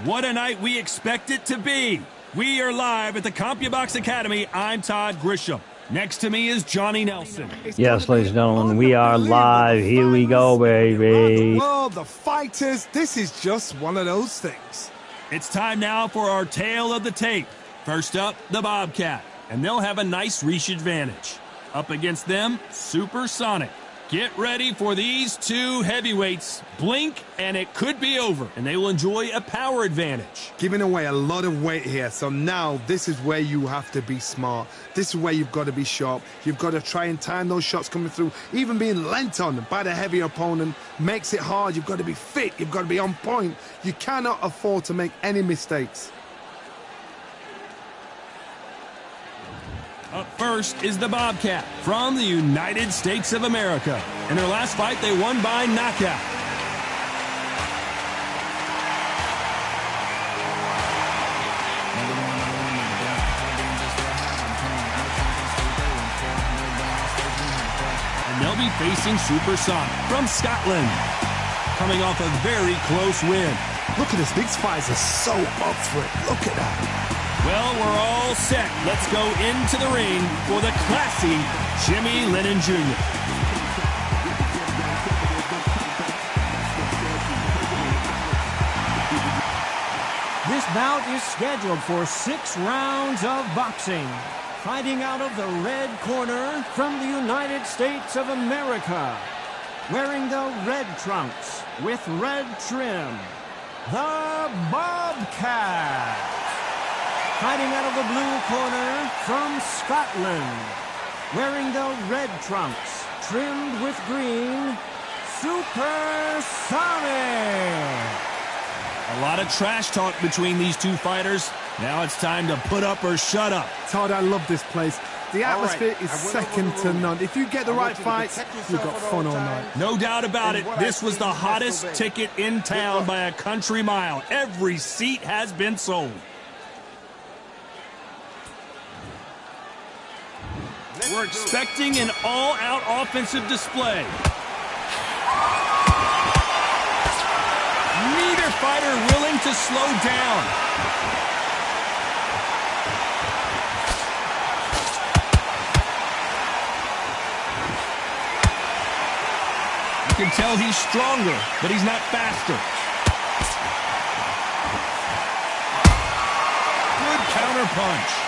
What a night we expect it to be. We are live at the CompuBox Academy. I'm Todd Grisham. Next to me is Johnny Nelson. Yes, ladies and gentlemen, we are live. Here we go, baby. Well, the fighters, this is just one of those things. It's time now for our tale of the tape. First up, the Bobcat, and they'll have a nice reach advantage. Up against them, Supersonic. Get ready for these two heavyweights. Blink, and it could be over, and they will enjoy a power advantage. Giving away a lot of weight here, so now this is where you have to be smart. This is where you've got to be sharp. You've got to try and time those shots coming through. Even being lent on by the heavier opponent makes it hard. You've got to be fit. You've got to be on point. You cannot afford to make any mistakes. Up first is the Bobcat from the United States of America. In their last fight, they won by knockout. And they'll be facing Supersonic from Scotland, coming off a very close win. Look at this. These fights are so up for it. Look at that. Well, we're all set. Let's go into the ring for the classy Jimmy Lennon Jr. This bout is scheduled for 6 rounds of boxing. Fighting out of the red corner from the United States of America. Wearing the red trunks with red trim, the Bobcat. Fighting out of the blue corner from Scotland, wearing the red trunks, trimmed with green, Supersonic. A lot of trash talk between these two fighters. Now it's time to put up or shut up. Todd, I love this place. The atmosphere is second to none. If you get the right fights, you've got fun all night. No doubt about it. This was the hottest ticket in town by a country mile. Every seat has been sold. We're expecting an all-out offensive display. Neither fighter willing to slow down. You can tell he's stronger, but he's not faster. Good counterpunch.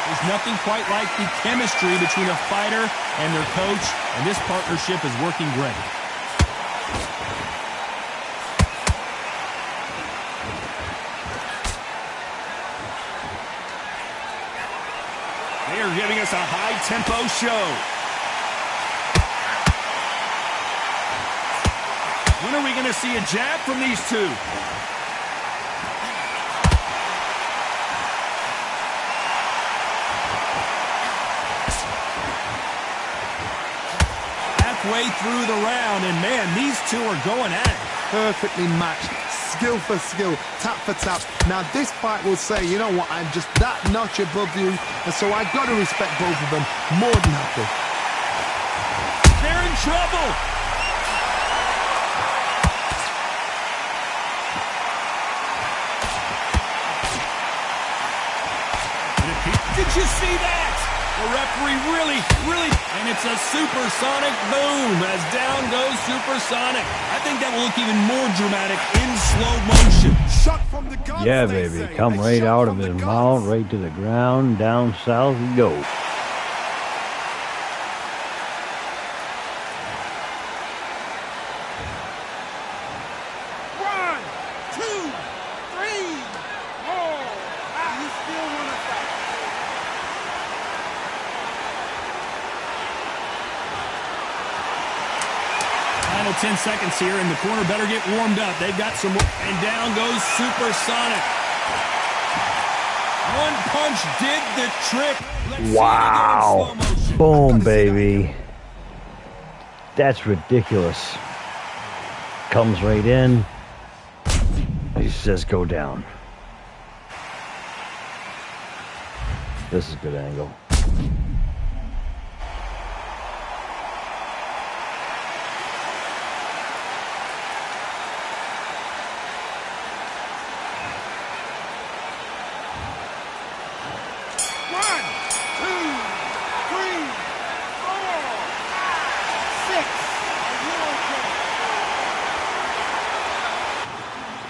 There's nothing quite like the chemistry between a fighter and their coach, and this partnership is working great. They are giving us a high-tempo show. When are we going to see a jab from these two? Way through the round, and man, these two are going at it. Perfectly matched, skill for skill, tap for tap. Now this fight will say, you know what, I'm just that notch above you, and so I've got to respect both of them more than happy. They're in trouble. Did you see that? The referee really, and it's a supersonic boom as down goes Supersonic. I think that will look even more dramatic in slow motion. Shot from the guns, Yeah, baby. Come right out of his mouth, right to the ground, down south we go. Final 10 seconds here, and the corner better get warmed up. They've got some more, and down goes Supersonic. One punch did the trick. Wow. Boom, baby. That's ridiculous. Comes right in. He says go down. This is a good angle.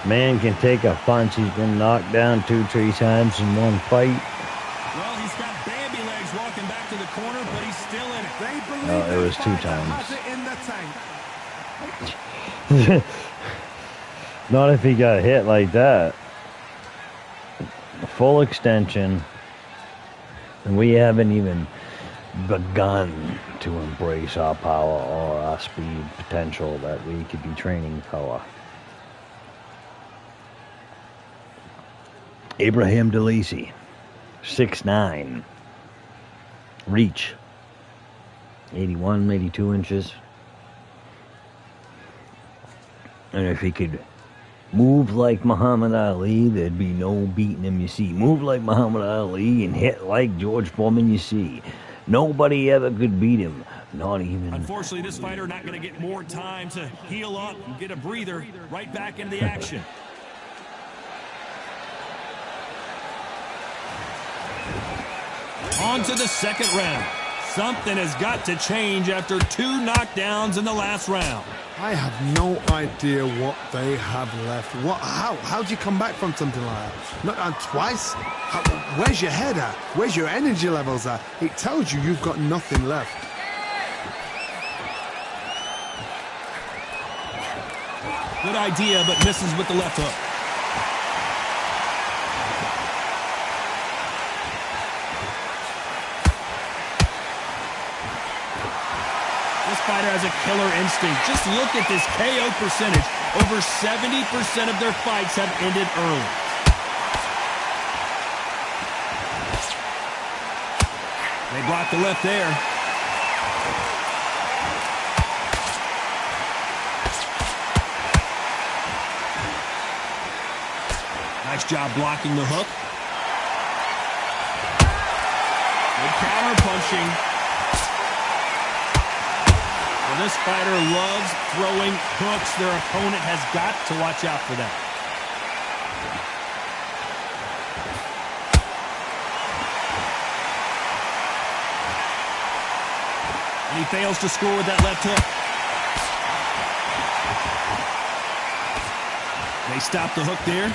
Man can take a punch. He's been knocked down 2-3 times in one fight. Well, he's got Bambi legs walking back to the corner, but he's still in it. They believe No, it was 2 has times. it in the tank. Not if he got hit like that. Full extension. And we haven't even begun to embrace our power or our speed potential that we could be training for. Abraham LACY, 6'9", reach, 81, 82 inches. And if he could move like Muhammad Ali, there'd be no beating him, you see. Move like Muhammad Ali and hit like George Foreman, you see. Nobody ever could beat him, not even... Unfortunately, this fighter not going to get more time to heal up and get a breather. Right back into the action. On to the second round. Something has got to change after 2 knockdowns in the last round. I have no idea what they have left. How do you come back from something like that? Not twice? Where's your head at? Where's your energy levels at? It tells you you've got nothing left. Good idea, but misses with the left hook. Fighter has a killer instinct. Just look at this KO percentage. Over 70% of their fights have ended early. They blocked the left there. Nice job blocking the hook. Good counter punching. Well, this fighter loves throwing hooks. Their opponent has got to watch out for that. And he fails to score with that left hook. They stop the hook there.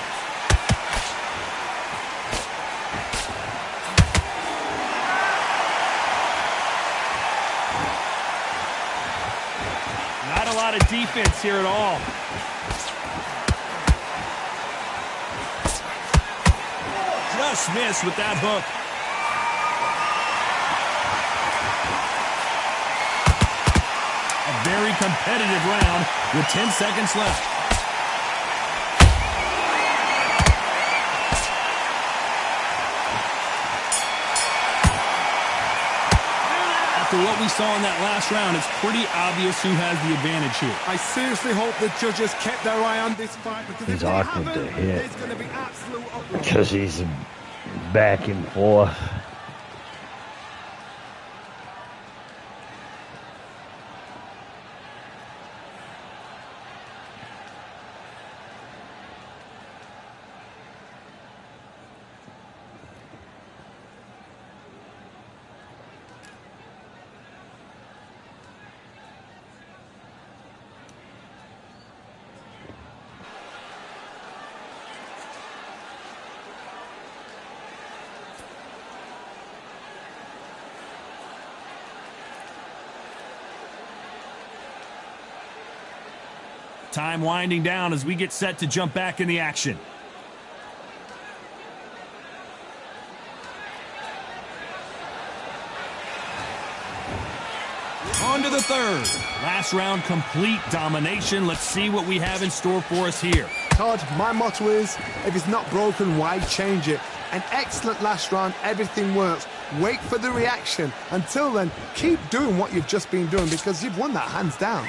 Not a lot of defense here at all. Just missed with that hook. A very competitive round with 10 seconds left. After what we saw in that last round, it's pretty obvious who has the advantage here. I seriously hope the judges kept their eye on this fight, because He's if they awkward to haven't, hit. it's going to be absolute uproar. Because he's back and forth. Time winding down as we get set to jump back in the action. On to the third. Last round, complete domination. Let's see what we have in store for us here. Todd, my motto is, if it's not broken, why change it? An excellent last round, everything works. Wait for the reaction. Until then, keep doing what you've just been doing, because you've won that hands down.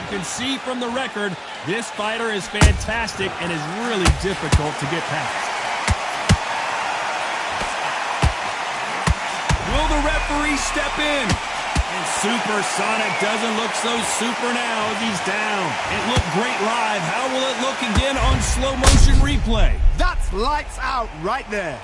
You can see from the record, this fighter is fantastic and is really difficult to get past. Will the referee step in? And Supersonic doesn't look so super now as he's down. It looked great live. How will it look again on slow motion replay? That's lights out right there.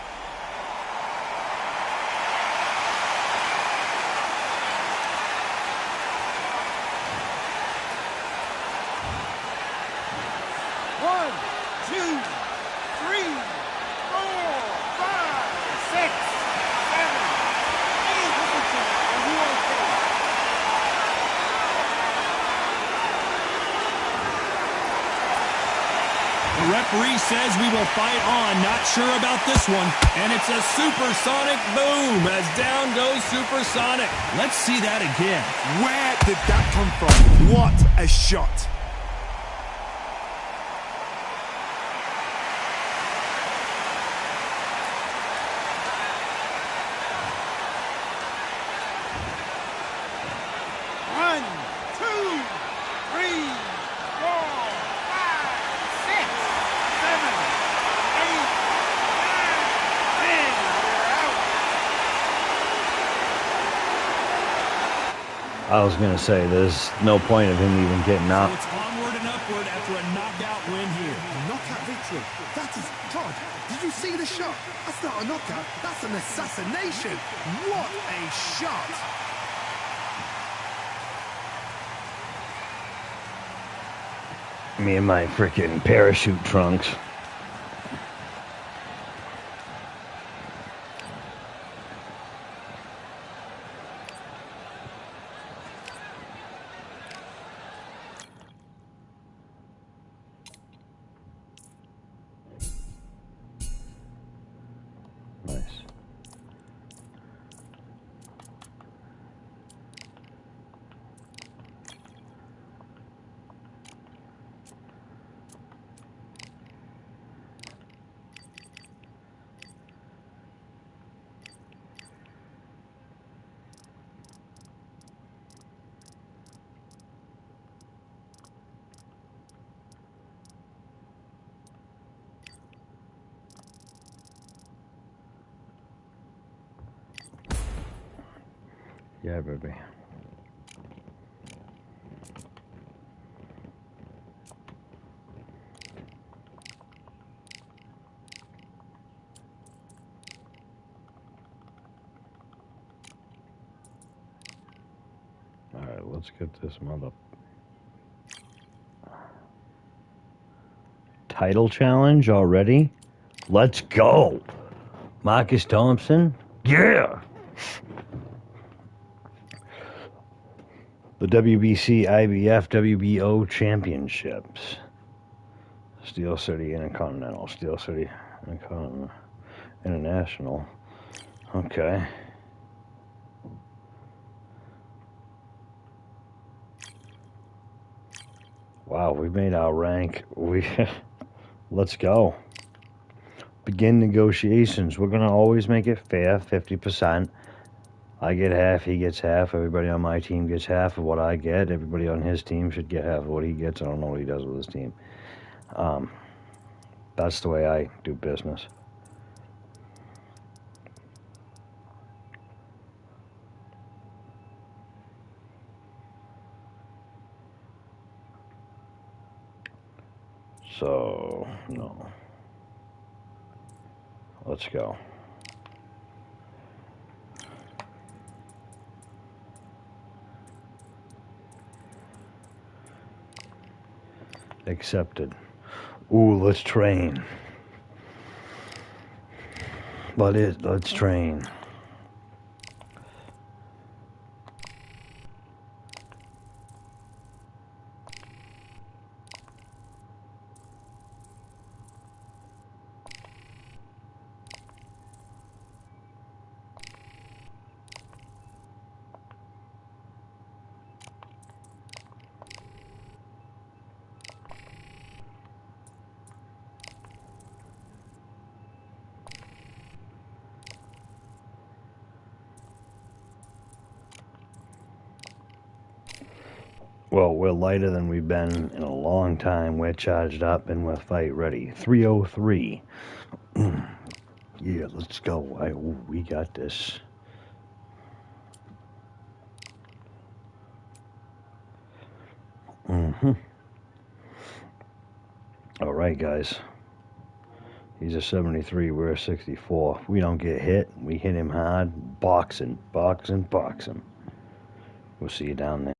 referee says we will fight on. Not sure about this one. And it's a supersonic boom as down goes Supersonic. Let's see that again. Where did that come from? What a shot. I was going to say, there's no point of him even getting up. So it's onward and upward after a knockout win here. A knockout victory. That is, God, did you see the shot? That's not a knockout. That's an assassination. What a shot. Me and my freaking parachute trunks. Nice. Yeah, baby. All right, let's get this mother title challenge already. Let's go, Marcus Thompson. Yeah. The WBC IBF WBO Championships. Steel City Intercontinental. Steel City International. Okay. Wow, we made our rank. Let's go. Begin negotiations. We're going to always make it fair, 50%. I get half, he gets half. Everybody on my team gets half of what I get. Everybody on his team should get half of what he gets. I don't know what he does with his team. That's the way I do business. So, no. Let's go. Accepted. Ooh, let's train. Let's train. Well, we're lighter than we've been in a long time. We're charged up and we're fight ready. 303. Yeah, let's go. We got this. All right, guys. He's a 73. We're a 64. We don't get hit. We hit him hard. Boxing. Boxing. Boxing. We'll see you down there.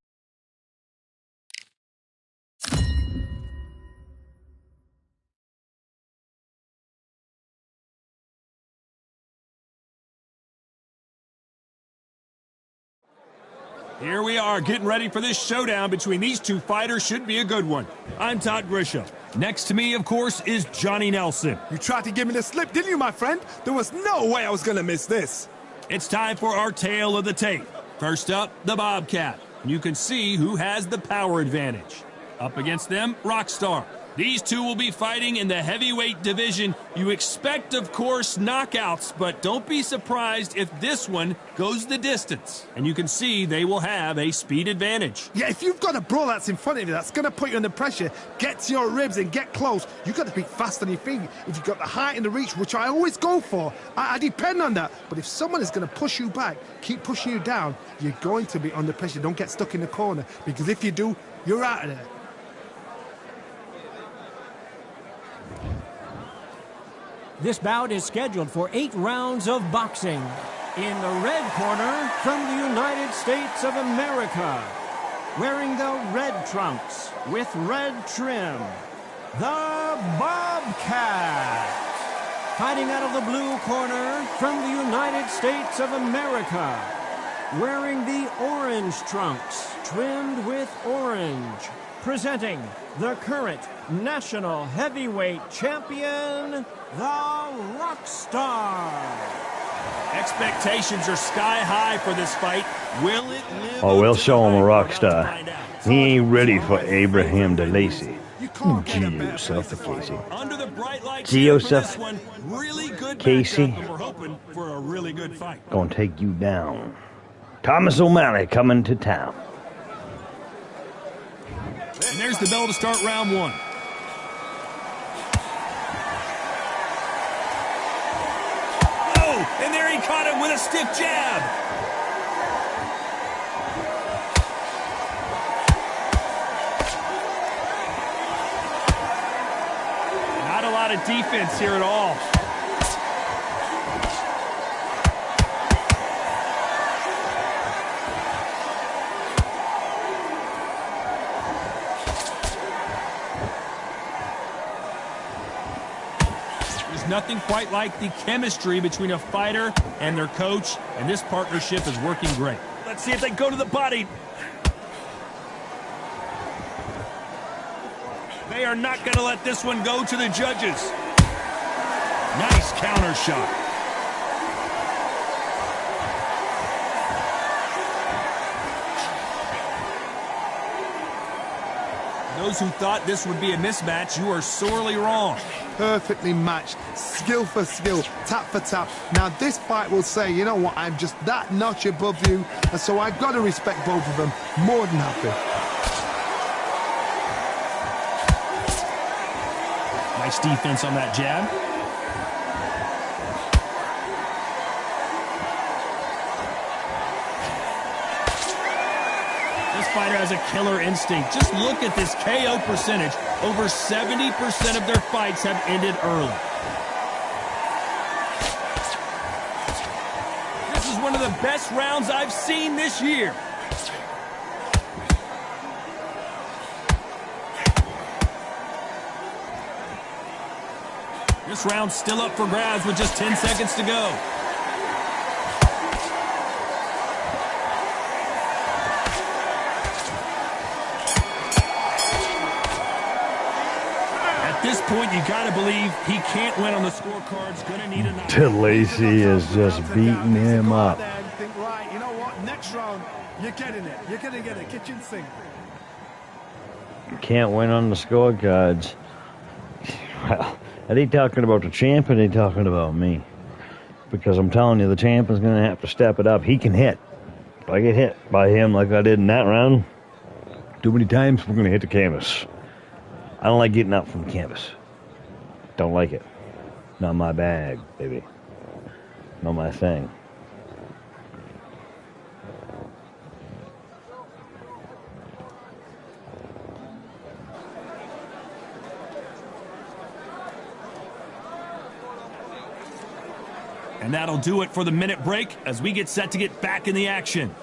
Here we are, getting ready for this showdown between these two fighters. Should be a good one. I'm Todd Grisham. Next to me, of course, is Johnny Nelson. You tried to give me the slip, didn't you, my friend? There was no way I was going to miss this. It's time for our tale of the tape. First up, the Bobcat. You can see who has the power advantage. Up against them, Rockstar. These two will be fighting in the heavyweight division. You expect, of course, knockouts, but don't be surprised if this one goes the distance. And you can see they will have a speed advantage. Yeah, if you've got a brawl that's in front of you, that's going to put you under pressure, get to your ribs and get close, you've got to be fast on your feet. If you've got the height and the reach, which I always go for, I depend on that. But if someone is going to push you back, keep pushing you down, you're going to be under pressure. Don't get stuck in the corner, because if you do, you're out of there. This bout is scheduled for 8 rounds of boxing. In the red corner, from the United States of America, wearing the red trunks with red trim, the Bobcat. Fighting out of the blue corner, from the United States of America, wearing the orange trunks trimmed with orange, presenting the current national heavyweight champion, the Rockstar. Expectations are sky high for this fight. Will it live? Oh, we'll show him a rock star. He ain't ready for Abraham de LACY. Yourself to Casey. Under the bright lights Yourself, one, really good Casey. matchup, and we're hoping for a really good fight. Gonna take you down. Thomas O'Malley coming to town. And there's the bell to start round one. And there he caught him with a stiff jab. Not a lot of defense here at all. Nothing quite like the chemistry between a fighter and their coach, and this partnership is working great. Let's see if they go to the body. They are not going to let this one go to the judges. Nice counter shot. Those who thought this would be a mismatch, you are sorely wrong. Perfectly matched, skill for skill, tap for tap. Now this fight will say, you know what, I'm just that notch above you, and so I've got to respect both of them. More than happy. Nice defense on that jab. This fighter has a killer instinct. Just look at this KO percentage. Over 70% of their fights have ended early. This is one of the best rounds I've seen this year. This round's still up for grabs with just 10 seconds to go. At this point, you got to believe he can't win on the scorecards. Going to need a knockout. de LACY is just beating him up. Think, right, you know what? Next round, you're getting it. You're going to get a kitchen sink. Can't win on the scorecards. Well, are they talking about the champ or are they talking about me? Because I'm telling you, the champ is going to have to step it up. He can hit. If I get hit by him like I did in that round, too many times, we're going to hit the canvas. I don't like getting up from the canvas. Don't like it. Not my bag, baby. Not my thing. And that'll do it for the minute break as we get set to get back in the action.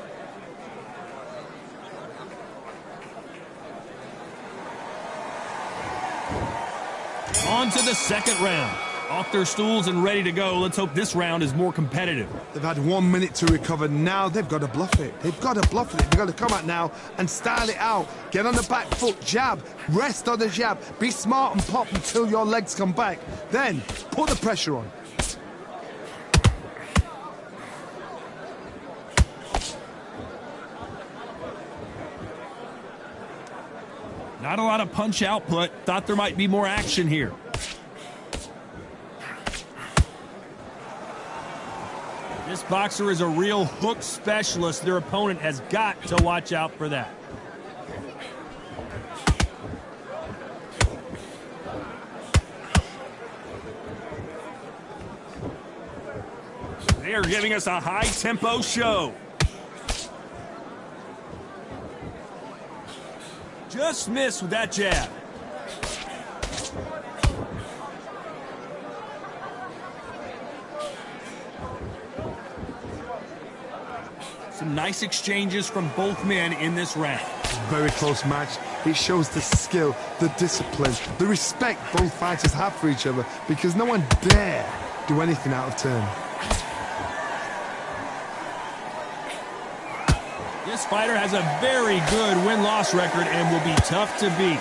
On to the second round. Off their stools and ready to go. Let's hope this round is more competitive. They've had 1 minute to recover. Now they've got to bluff it. They've got to bluff it. They've got to come out now and style it out. Get on the back foot, jab, rest on the jab. Be smart and pop until your legs come back. Then put the pressure on. Not a lot of punch output. Thought there might be more action here. This boxer is a real hook specialist. Their opponent has got to watch out for that. They are giving us a high-tempo show. Just missed with that jab. Some nice exchanges from both men in this round. Very close match. It shows the skill, the discipline, the respect both fighters have for each other because no one dare do anything out of turn. This fighter has a very good win-loss record and will be tough to beat.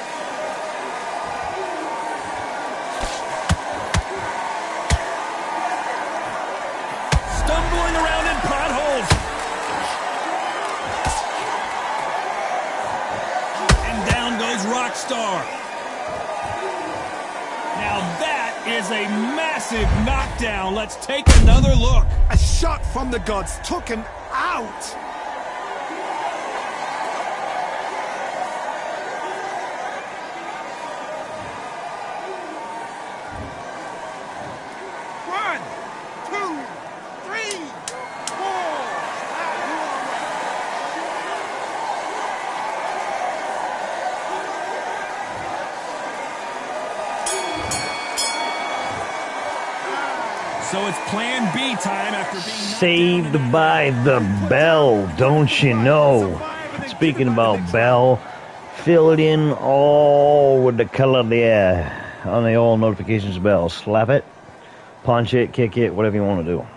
Stumbling around in potholes. And down goes Rockstar. Now that is a massive knockdown. Let's take another look. A shot from the gods took him out. So it's plan B time after being Saved by the bell, don't you know? Speaking about bell, fill it in all with the color there on the all notifications bell. Slap it, punch it, kick it, whatever you want to do.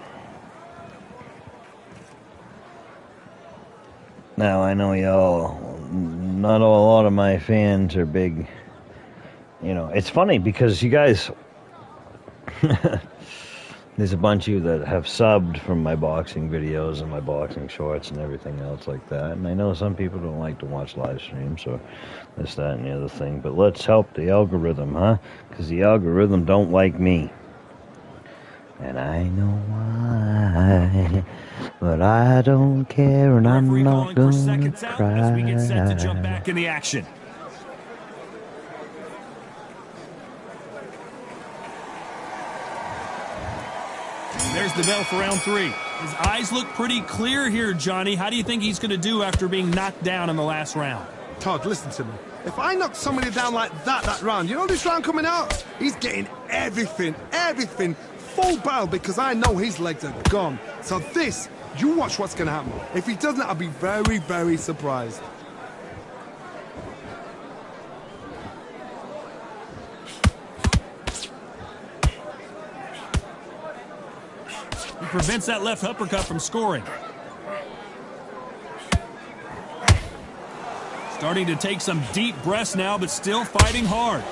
Now, I know y'all, not a lot of my fans are big, you know, it's funny because you guys... There's a bunch of you that have subbed from my boxing videos and my boxing shorts and everything else like that. And I know some people don't like to watch live streams or this, that, and the other thing. But let's help the algorithm, huh? Because the algorithm don't like me. And I know why. But I don't care and I'm not going to cry. As we get set to jump back in the action. There's the bell for round 3. His eyes look pretty clear here, Johnny. How do you think he's going to do after being knocked down in the last round? Todd, listen to me. If I knock somebody down like that round, you know this round coming out? He's getting everything, full barrel because I know his legs are gone. So this, you watch what's going to happen. If he doesn't, I'll be very, very surprised. He prevents that left uppercut from scoring. Starting to take some deep breaths now, but still fighting hard.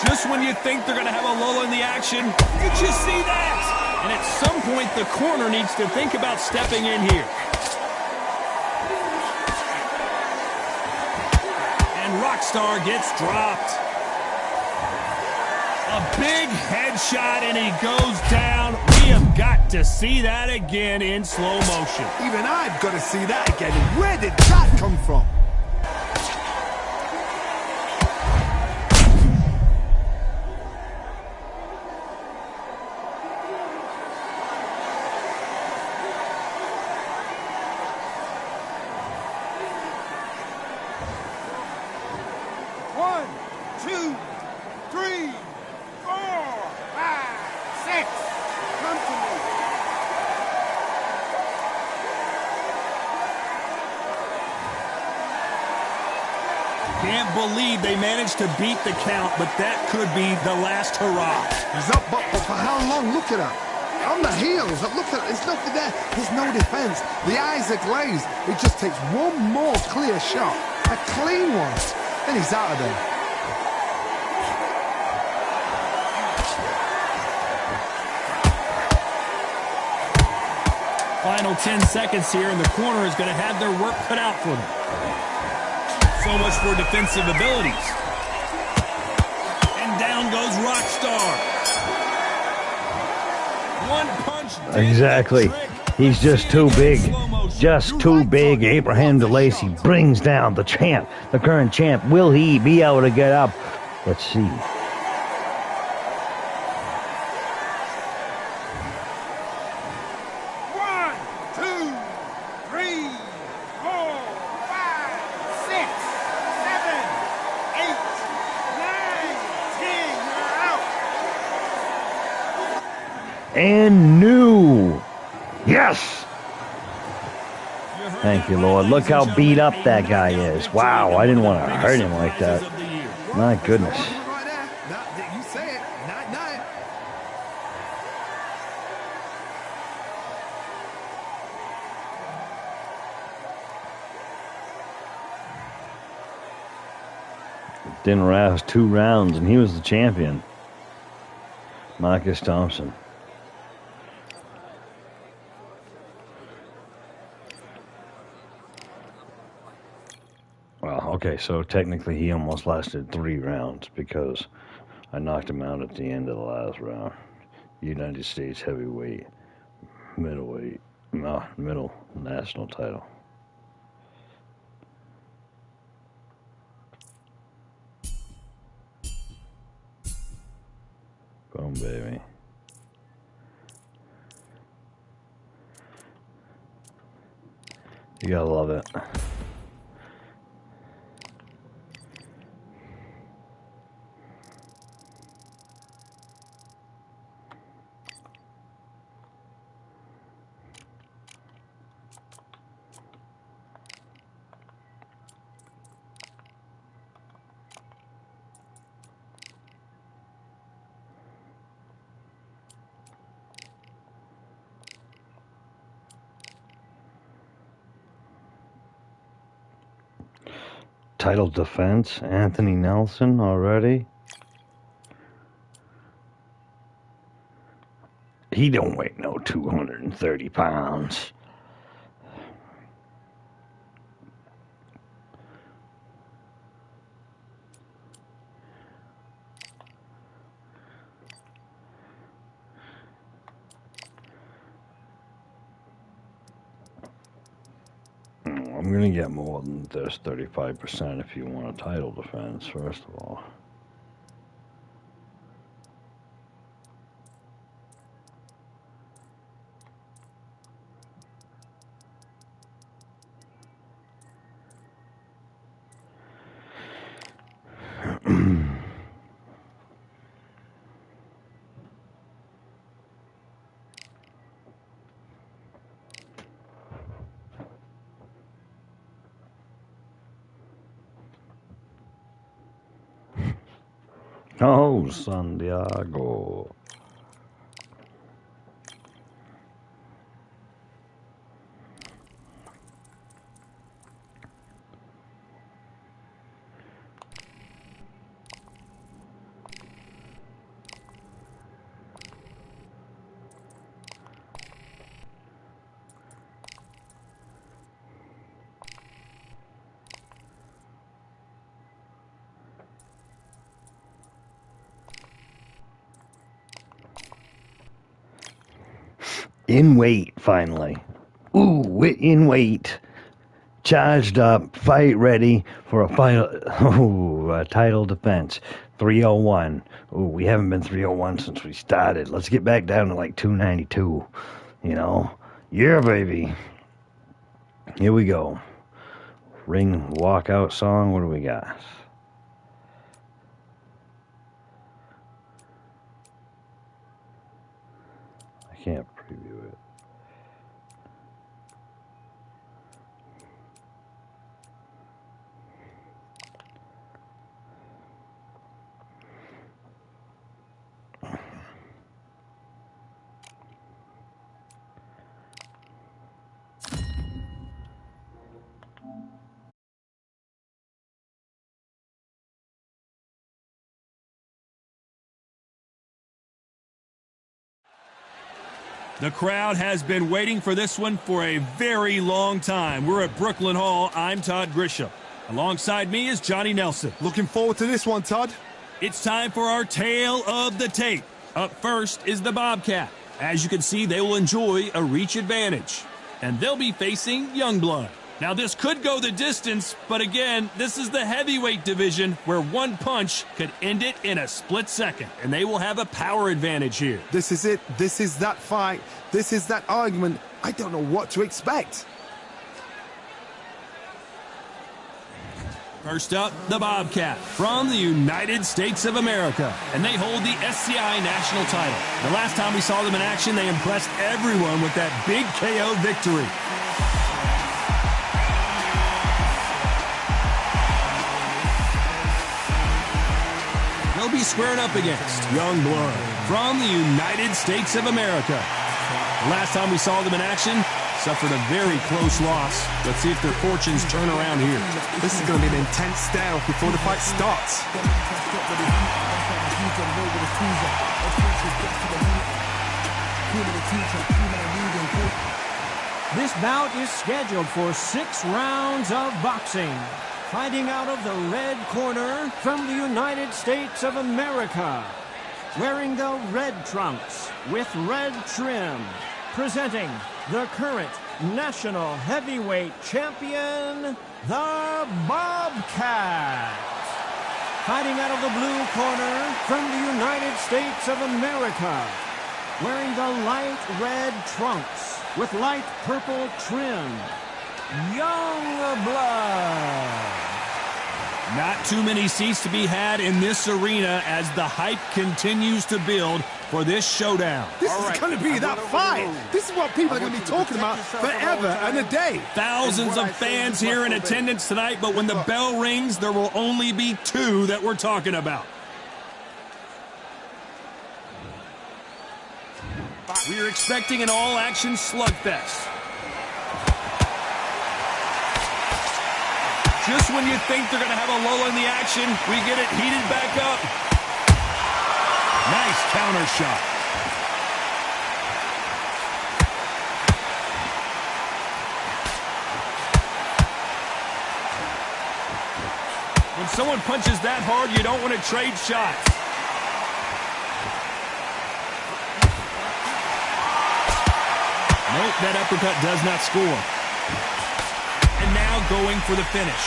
Just when you think they're going to have a lull in the action, you just see that. And at some point, the corner needs to think about stepping in here. And Rockstar gets dropped. A big headshot, and he goes down. We have got to see that again in slow motion. Even I've got to see that again. Where did that come from? Can't believe they managed to beat the count, but that could be the last hurrah. He's up, but for how long? Look at that. On the heels, look at it. There's nothing there. There's no defense. The eyes are glazed. It just takes one more clear shot, a clean one, and he's out of there. Final 10 seconds here, and the corner is going to have their work cut out for them. So much for defensive abilities. And down goes Rockstar. One punch. Exactly. He's just too big. Just too big. Abraham LACY brings down the champ, the current champ. Will he be able to get up? Let's see. And new. Yes. Thank you, Lord. Look how beat up that guy is. Wow, I didn't want to hurt him like that. My goodness. You say it. Night. Didn't last 2 rounds, and he was the champion. Marcus Thompson. Well, okay, so technically he almost lasted 3 rounds because I knocked him out at the end of the last round. United States heavyweight, middle national title. Boom, baby. You gotta love it. Title defense, Anthony Nelson already. He don't weigh no 230 pounds. I'm going to get more than this 35% if you want a title defense, first of all. Oh, Santiago. In weight, finally. Ooh, in weight. Charged up, fight ready for a final, a title defense. 301. Ooh, we haven't been 301 since we started. Let's get back down to like 292. You know? Yeah, baby. Here we go. Ring walkout song. What do we got? I can't preview it. The crowd has been waiting for this one for a very long time. We're at Brooklyn Hall. I'm Todd Grisham. Alongside me is Johnny Nelson. Looking forward to this one, Todd. It's time for our tale of the tape. Up first is the Bobcat. As you can see, they will enjoy a reach advantage. And they'll be facing Youngblood. Now, this could go the distance, but again, this is the heavyweight division where one punch could end it in a split second. And they will have a power advantage here. This is it. This is that fight. This is that argument. I don't know what to expect. First up, the Bobcat from the United States of America. And they hold the SCI national title. The last time we saw them in action, they impressed everyone with that big KO victory. They'll be squaring up against Youngblood from the United States of America. The last time we saw them in action, suffered a very close loss. Let's see if their fortunes turn around here. This is going to be an intense stare before the fight starts. This bout is scheduled for 6 rounds of boxing. Fighting out of the red corner from the United States of America. Wearing the red trunks with red trim. Presenting the current national heavyweight champion, the Bobcat. Fighting out of the blue corner from the United States of America. Wearing the light red trunks with light purple trim, Youngblood. Not too many seats to be had in this arena as the hype continues to build for this showdown. This is going to be that fight. This is what people are going to be talking about forever and a day. Thousands of fans here in attendance tonight, but when the bell rings, there will only be 2 that we're talking about. We are expecting an all-action slugfest. Just when you think they're going to have a lull in the action, we get it heated back up. Nice counter shot. When someone punches that hard, you don't want to trade shots. Nope, that uppercut does not score. And now going for the finish.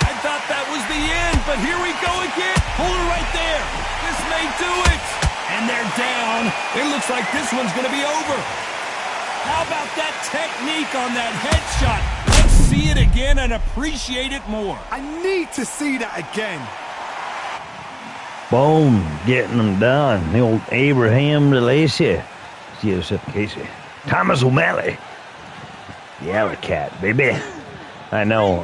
I thought that was the end, but here we go again. Hold it right there. This may do it. And they're down. It looks like this one's going to be over. How about that technique on that headshot? Let's see it again and appreciate it more. I need to see that again. Boom, getting them done. The old Abraham LACY. Casey. Thomas O'Malley. The Alley Cat, baby. I know,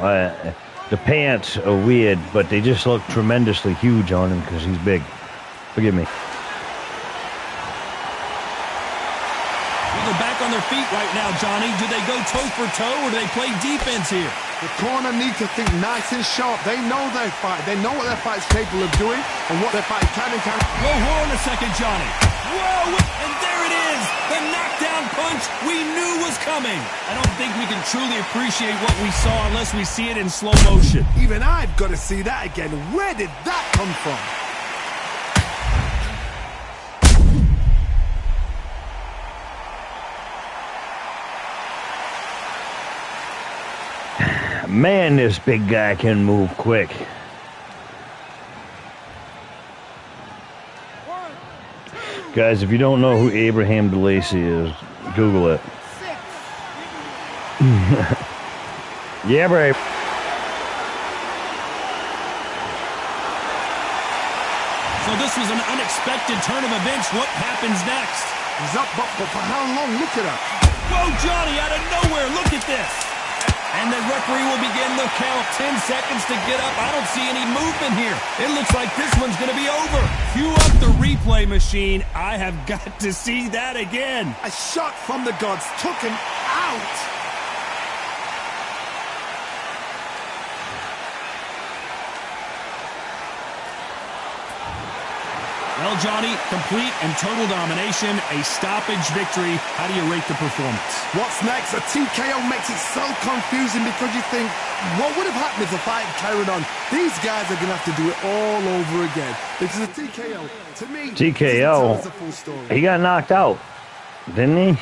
the pants are weird, but they just look tremendously huge on him because he's big. Forgive me. They're back on their feet right now, Johnny. Do they go toe for toe or do they play defense here? The corner needs to think nice and sharp. They know their fight. They know what their fight's capable of doing and what their fight can and can't. Whoa, hold on a second, Johnny. Whoa, and there it is. The knockdown punch we knew was coming. I don't think we can truly appreciate what we saw unless we see it in slow motion. Even I've got to see that again. Where did that come from? Man, this big guy can move quick. Guys, if you don't know who Abraham LACY is, Google it. Yeah, babe. So this was an unexpected turn of events. What happens next? He's up, but for how long? Look at her. Whoa, Johnny, out of nowhere. Look at this. And the referee will begin the count. 10 seconds to get up. I don't see any movement here. It looks like this one's going to be over. Cue up the replay machine. I have got to see that again. A shot from the gods took him out. Well, Johnny, complete and total domination, a stoppage victory. How do you rate the performance? What's next? A TKO makes it so confusing because you think, what would have happened if the fight carried on? These guys are going to have to do it all over again. Because a TKO, to me, TKO, the full story. He got knocked out, didn't he?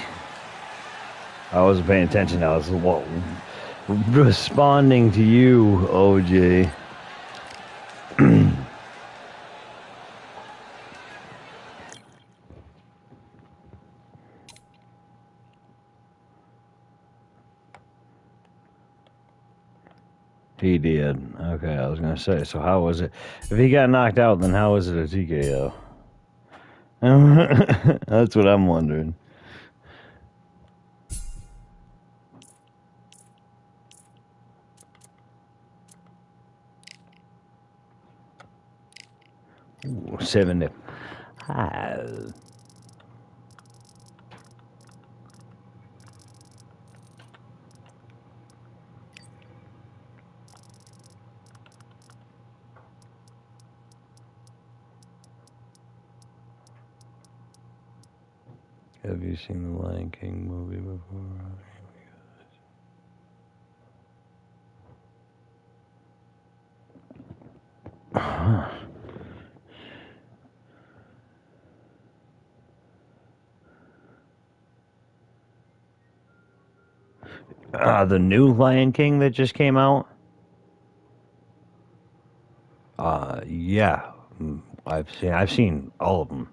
I wasn't paying attention. I was responding to you, OJ. He did. Okay, I was going to say, so how was it? If he got knocked out, then how was it a TKO? That's what I'm wondering. Ooh, 75. Have you seen the Lion King movie before? The new Lion King that just came out? Yeah. I've seen all of them.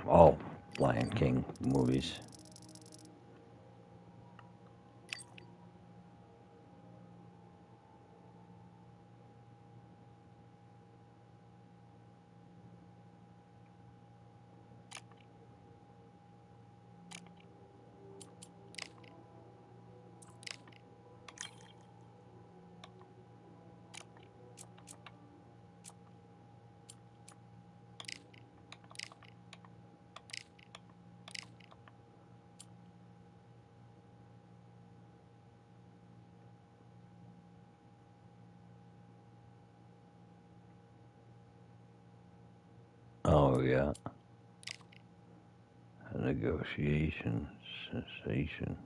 All Lion King movies. Oh, yeah. Negotiation cessation.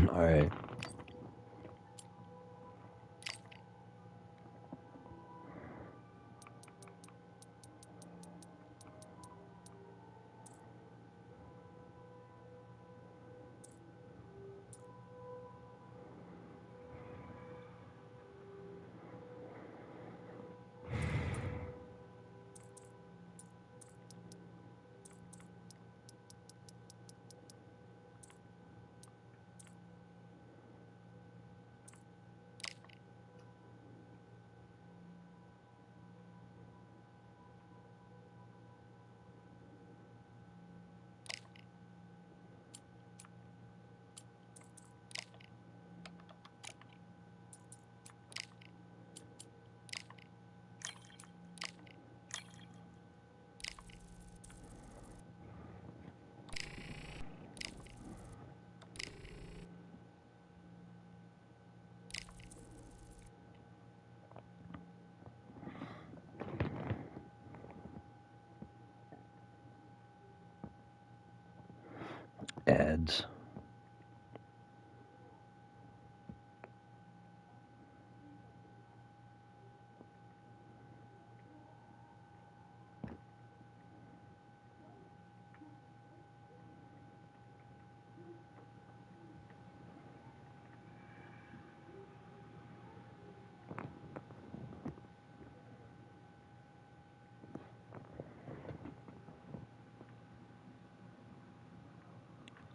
All right. Ads.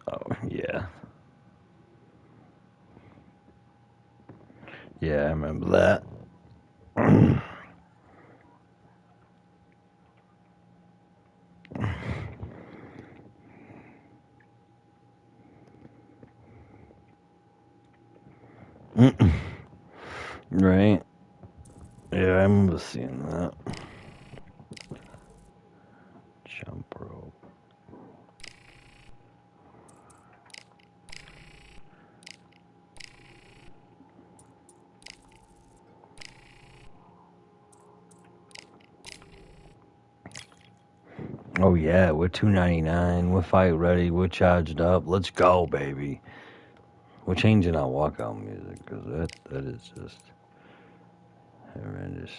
Oh, yeah. Yeah, I remember that. Right. Yeah, I remember seeing that. Oh yeah, we're 299. We're fight ready. We're charged up. Let's go, baby. We're changing our walkout music because that is just horrendous.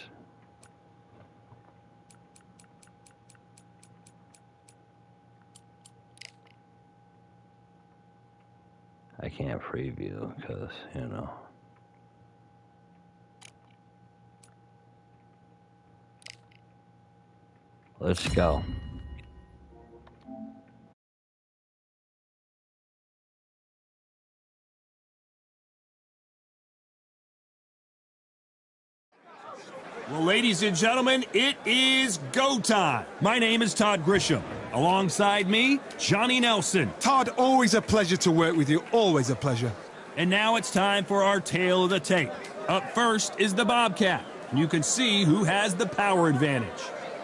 I can't preview because, you know. Let's go. Well, ladies and gentlemen, it is go time. My name is Todd Grisham. Alongside me, Johnny Nelson. Todd, always a pleasure to work with you. Always a pleasure. And now it's time for our tale of the tape. Up first is the Bobcat. And you can see who has the power advantage.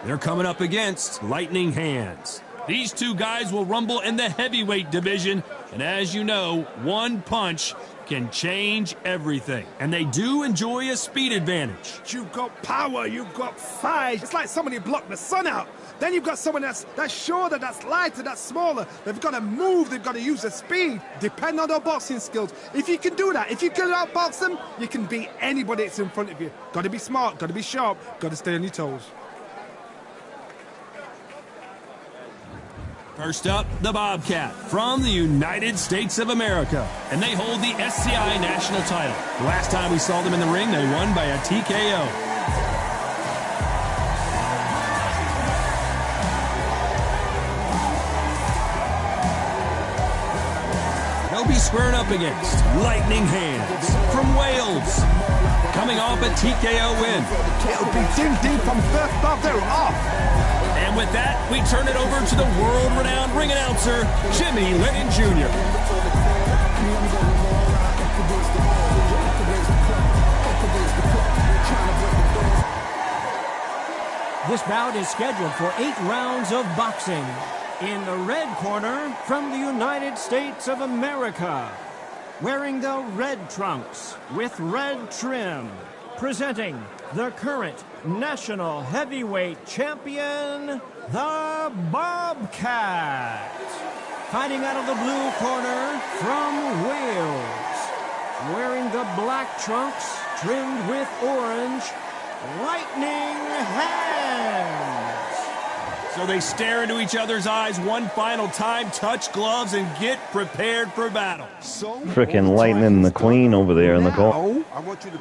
They're coming up against Lightning Hands. These two guys will rumble in the heavyweight division. And as you know, one punch can change everything. And they do enjoy a speed advantage. You've got power, you've got size. It's like somebody blocked the sun out. Then you've got someone that's shorter, that's lighter, that's smaller. They've got to move, they've got to use their speed. Depend on their boxing skills. If you can do that, if you can outbox them, you can beat anybody that's in front of you. Got to be smart, got to be sharp, got to stay on your toes. First up, the Bobcat from the United States of America. And they hold the SCI national title. The last time we saw them in the ring, they won by a TKO. They'll be squaring up against Lightning Hands from Wales. Coming off a TKO win. It'll be ding-ding from first off, they're off. And with that, we turn it over to the world-renowned ring announcer, Jimmy Lennon Jr. This bout is scheduled for 8 rounds of boxing. In the red corner, from the United States of America, wearing the red trunks with red trim, presenting the current national heavyweight champion, the Bobcat. Fighting out of the blue corner from Wales, wearing the black trunks trimmed with orange, Lightning Hands. So they stare into each other's eyes one final time, touch gloves, and get prepared for battle. Frickin' Lightning McQueen over there in the corner.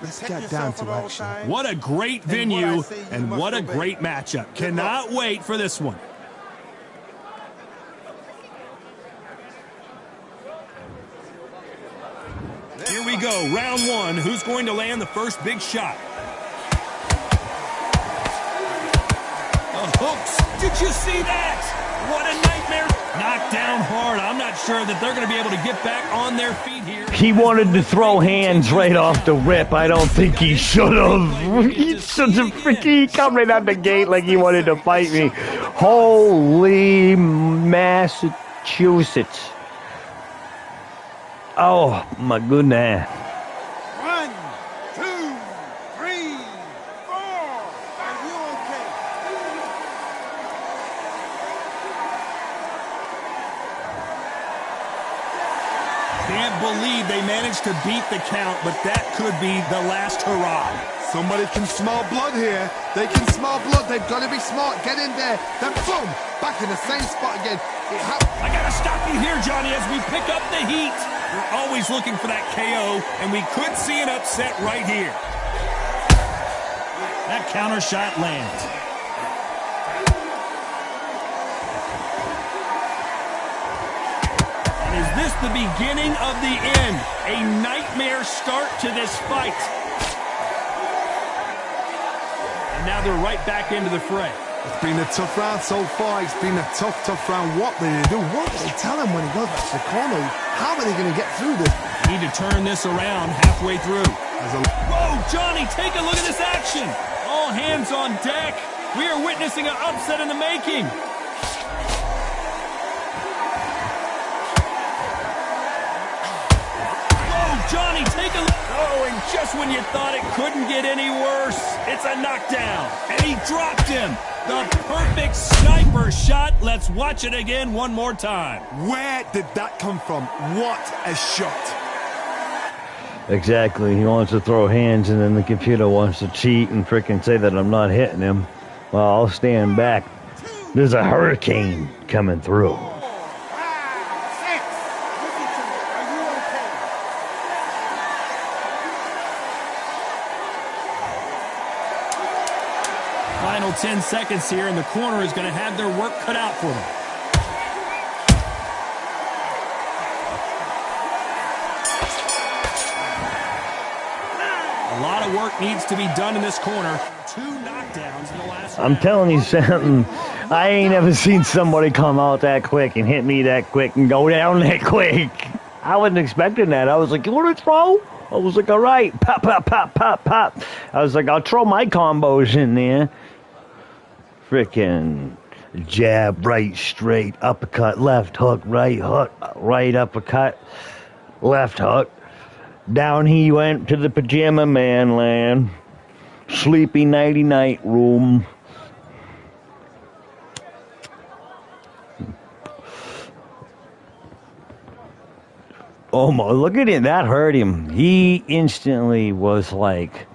Let's get down to action. What a great venue, and what a great matchup. Cannot wait for this one. Here we go, round one. Who's going to land the first big shot? Hooks. Did you see that? What a nightmare. Knocked down hard. I'm not sure that they're going to be able to get back on their feet here. He wanted to throw hands right off the rip. I don't think he should have. He's such a freaky. He come right out the gate like he wanted to fight me. Holy Massachusetts. Oh, my goodness. 1, 2, 3, 4. Are you okay? Can't believe they managed to beat the count, but that could be the last hurrah. Somebody can smell blood here. They can smell blood. They've got to be smart. Get in there. Then boom, back in the same spot again. I got to stop you here, Johnny, as we pick up the heat. We're always looking for that KO, and we could see an upset right here. That counter shot lands. And is this the beginning of the end? A nightmare start to this fight. And now they're right back into the fray. It's been a tough round so far. It's been a tough round. What do they do? What do they tell him when he goes back to the corner? How are they going to get through this? Need to turn this around halfway through. Whoa, Johnny, take a look at this action. All hands on deck. We are witnessing an upset in the making. Whoa, Johnny, take a look. Oh, Just when you thought it couldn't get any worse, it's a knockdown. And he dropped him. The perfect sniper shot. Let's watch it again one more time. Where did that come from? What a shot. Exactly. He wants to throw hands, and then the computer wants to cheat and frickin' say that I'm not hitting him. Well, I'll stand back. There's a hurricane coming through. Final 10 seconds here, and the corner is going to have their work cut out for them. A lot of work needs to be done in this corner. 2 knockdowns in the last round. I'm telling you something. I ain't ever seen somebody come out that quick and hit me that quick and go down that quick. I wasn't expecting that. I was like, you want to throw? I was like, all right. Pop, pop, pop, pop, pop. I was like, I'll throw my combos in there. Frickin' jab, right, straight, uppercut, left hook, right uppercut, left hook. Down he went to the pajama man land. Sleepy nighty-night room. Oh my, look at him, that hurt him. He instantly was like,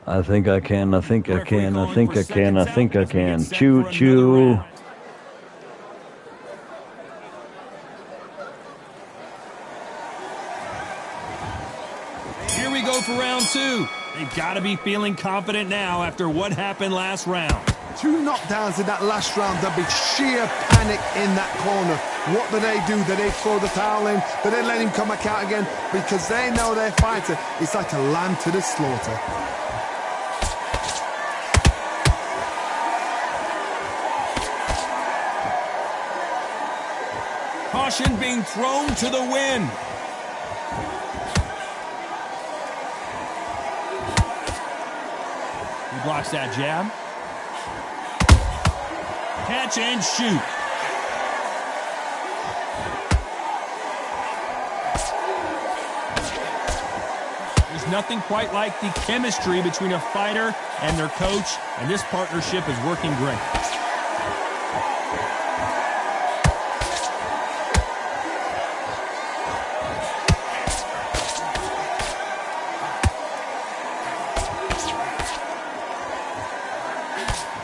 I think I can, I think I can, I think I can, I think I can. Choo choo. Here we go for round 2. They've got to be feeling confident now after what happened last round. 2 knockdowns in that last round. There'll be sheer panic in that corner. What do? Do they throw the towel in? Do they let him come back out again? Because they know their fighter is like a lamb to the slaughter. Caution being thrown to the wind. He blocks that jab. Catch and shoot. There's nothing quite like the chemistry between a fighter and their coach, and this partnership is working great.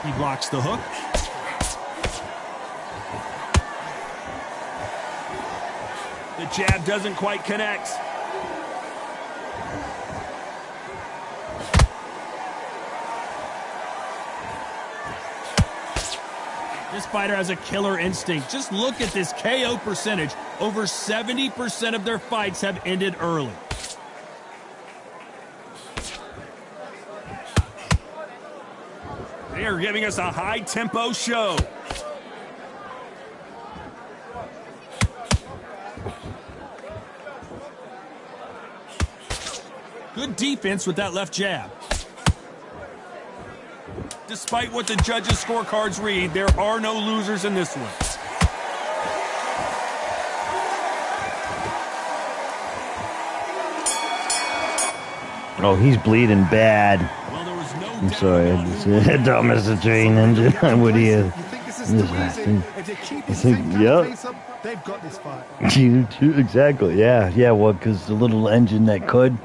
He blocks the hook. The jab doesn't quite connect. This fighter has a killer instinct. Just look at this KO percentage. Over 70% of their fights have ended early. They are giving us a high-tempo show. Good defense with that left jab. Despite what the judges' scorecards read, there are no losers in this one. Oh, he's bleeding bad. Well, there was no I'm sorry, I just don't miss the train engine. I would hear. You think this is the reason? If they keep his Yep. they've got this fight. Exactly, yeah, well, because the little engine that could.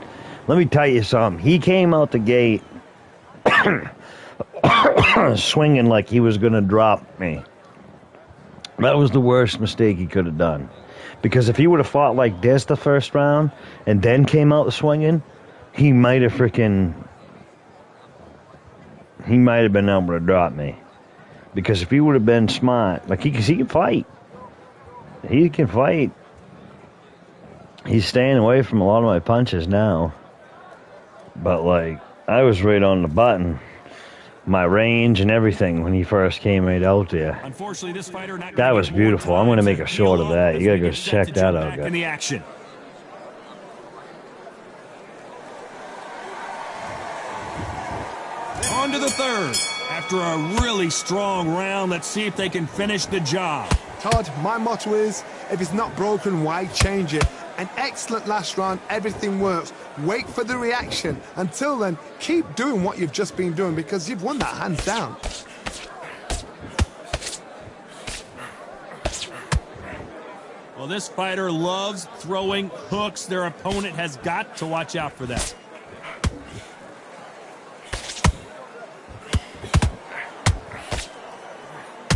Let me tell you something. He came out the gate swinging like he was going to drop me. That was the worst mistake he could have done. Because if he would have fought like this the first round and then came out swinging, he might have been able to drop me. Because if he would have been smart, like he can fight. He can fight. He's staying away from a lot of my punches now. But, like, I was right on the button. My range and everything when he first came right out there. Unfortunately, this fighter not that was beautiful. I'm going to make a short of that. You got to go check that out, guys. In the action. On to the third. After a really strong round, let's see if they can finish the job. Todd, my motto is, if it's not broken, why change it? An excellent last round, everything works. Wait for the reaction. Until then, keep doing what you've just been doing because you've won that hands down. Well, this fighter loves throwing hooks. Their opponent has got to watch out for that.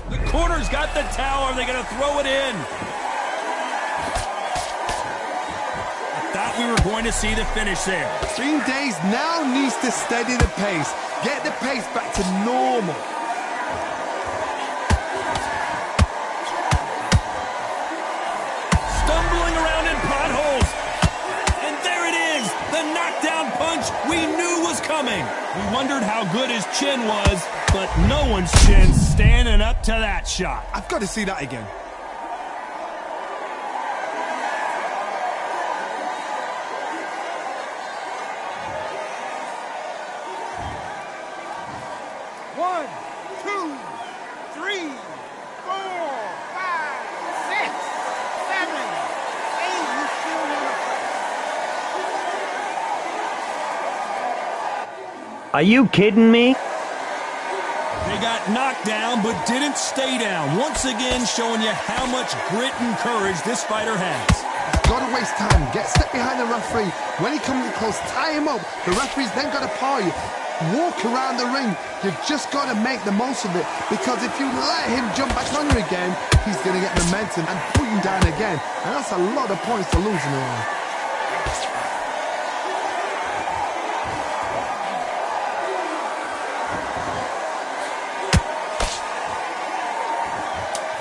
The corner's got the towel. Are they going to throw it in? I thought we were going to see the finish there. Fiend Days now needs to steady the pace. Get the pace back to normal. Stumbling around in potholes. And there it is. The knockdown punch we knew was coming. We wondered how good his chin was, but no one's chin's standing up to that shot. I've got to see that again. One, two, three, four, five, six, seven, eight. You still want to... Are you kidding me? They got knocked down but didn't stay down. Once again showing you how much grit and courage this fighter has. Got to waste time. Get step behind the referee. When he comes in close, tie him up. The referee's then got to paw you. Walk around the ring. You've just got to make the most of it, because if you let him jump back on you again, he's going to get momentum and pull you down again. And that's a lot of points to lose in a round.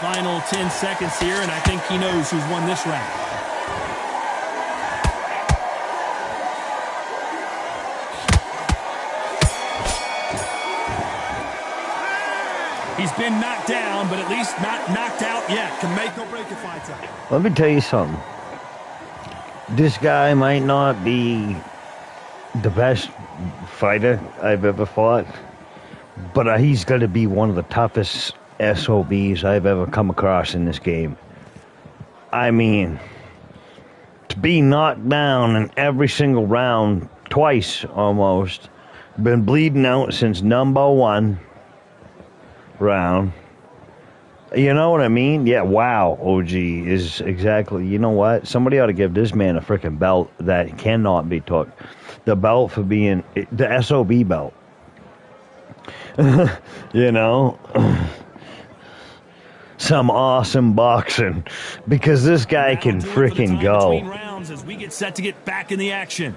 Final 10 seconds here, and I think he knows who's won this round. He's been knocked down, but at least not knocked out yet. Can make or break a fighter. Let me tell you something. This guy might not be the best fighter I've ever fought, but he's going to be one of the toughest SOBs I've ever come across in this game. I mean, to be knocked down in every single round, twice almost, been bleeding out since number 1 round. You know what I mean? Yeah, wow, OG is exactly, you know what? Somebody ought to give this man a freaking belt that cannot be took. The belt for being, the SOB belt. You know? Some awesome boxing, because this guy can freaking go. Between rounds as we get set to get back in the action.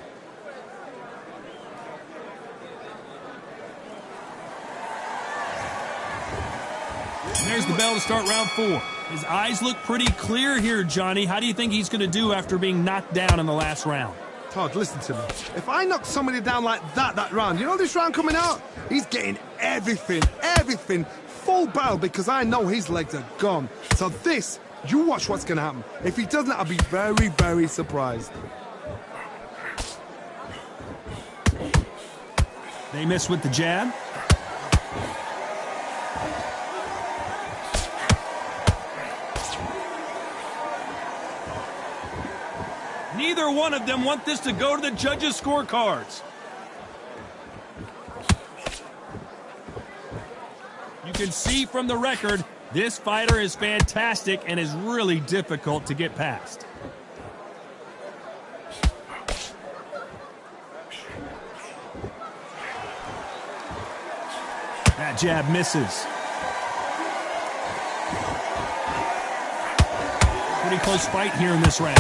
And there's the bell to start round 4. His eyes look pretty clear here, Johnny. How do you think he's going to do after being knocked down in the last round? Todd, listen to me. If I knock somebody down like that round, you know this round coming out? He's getting everything, full barrel, because I know his legs are gone. So this, you watch what's going to happen. If he doesn't, I'll be very, very surprised. They miss with the jab. Neither one of them want this to go to the judges' scorecards. You can see from the record, this fighter is fantastic and is really difficult to get past. That jab misses. Pretty close fight here in this round.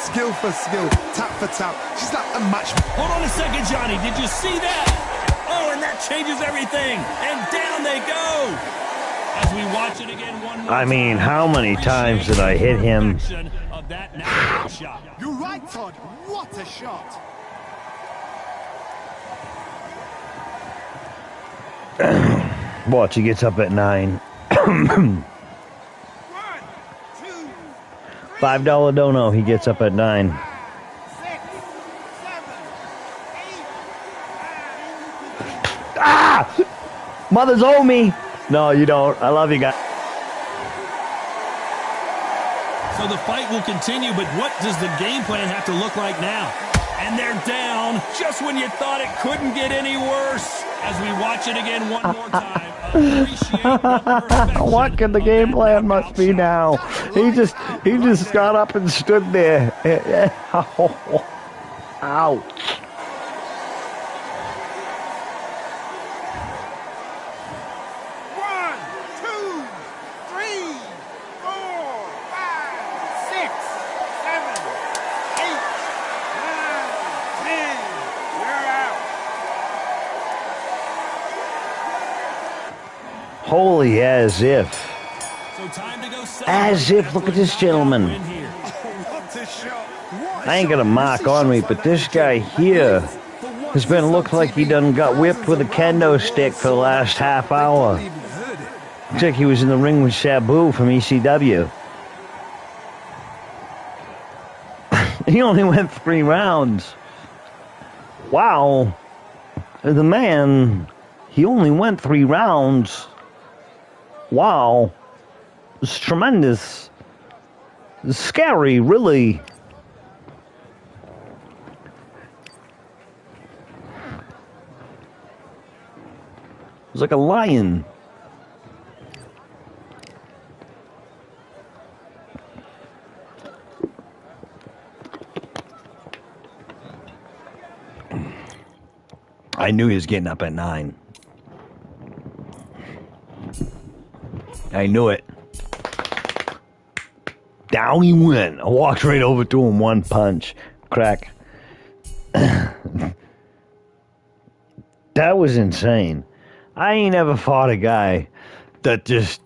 Skill for skill, tap for tap. She's like a match. Hold on a second, Johnny. Did you see that? Oh, and that changes everything. And down they go. As we watch it again one more I mean, how many times did I hit him? Of that knockout shot. You're right, Todd. What a shot. Watch, he gets up at 9. $5 dono, he gets up at 9. 6, 7, 8, 9. Ah! Mothers owe me. No, you don't. I love you guys. So the fight will continue, but what does the game plan have to look like now? And they're down just when you thought it couldn't get any worse. As we watch it again one more time, appreciate the perfection What could the of game that plan must knockout be shot. now? He just got up and stood there. Ouch. One, two, three, four, five, six, seven, eight, nine, 10. You're out. Holy as if. So time to go As if, look at this gentleman. What a shot. What a I ain't shot. got a You mark see on me, shots but like this that, guy Jim, here and for has been looked like he done got whipped with a kendo stick for the last half hour. They don't even heard it. Looks like he was in the ring with Sabu from ECW. He only went 3 rounds. Wow. The man, he only went 3 rounds. Wow. It's tremendous. It's scary, really. It's like a lion. I knew he was getting up at 9. I knew it. Down he went. I walked right over to him, 1 punch. Crack. That was insane. I ain't ever fought a guy that just...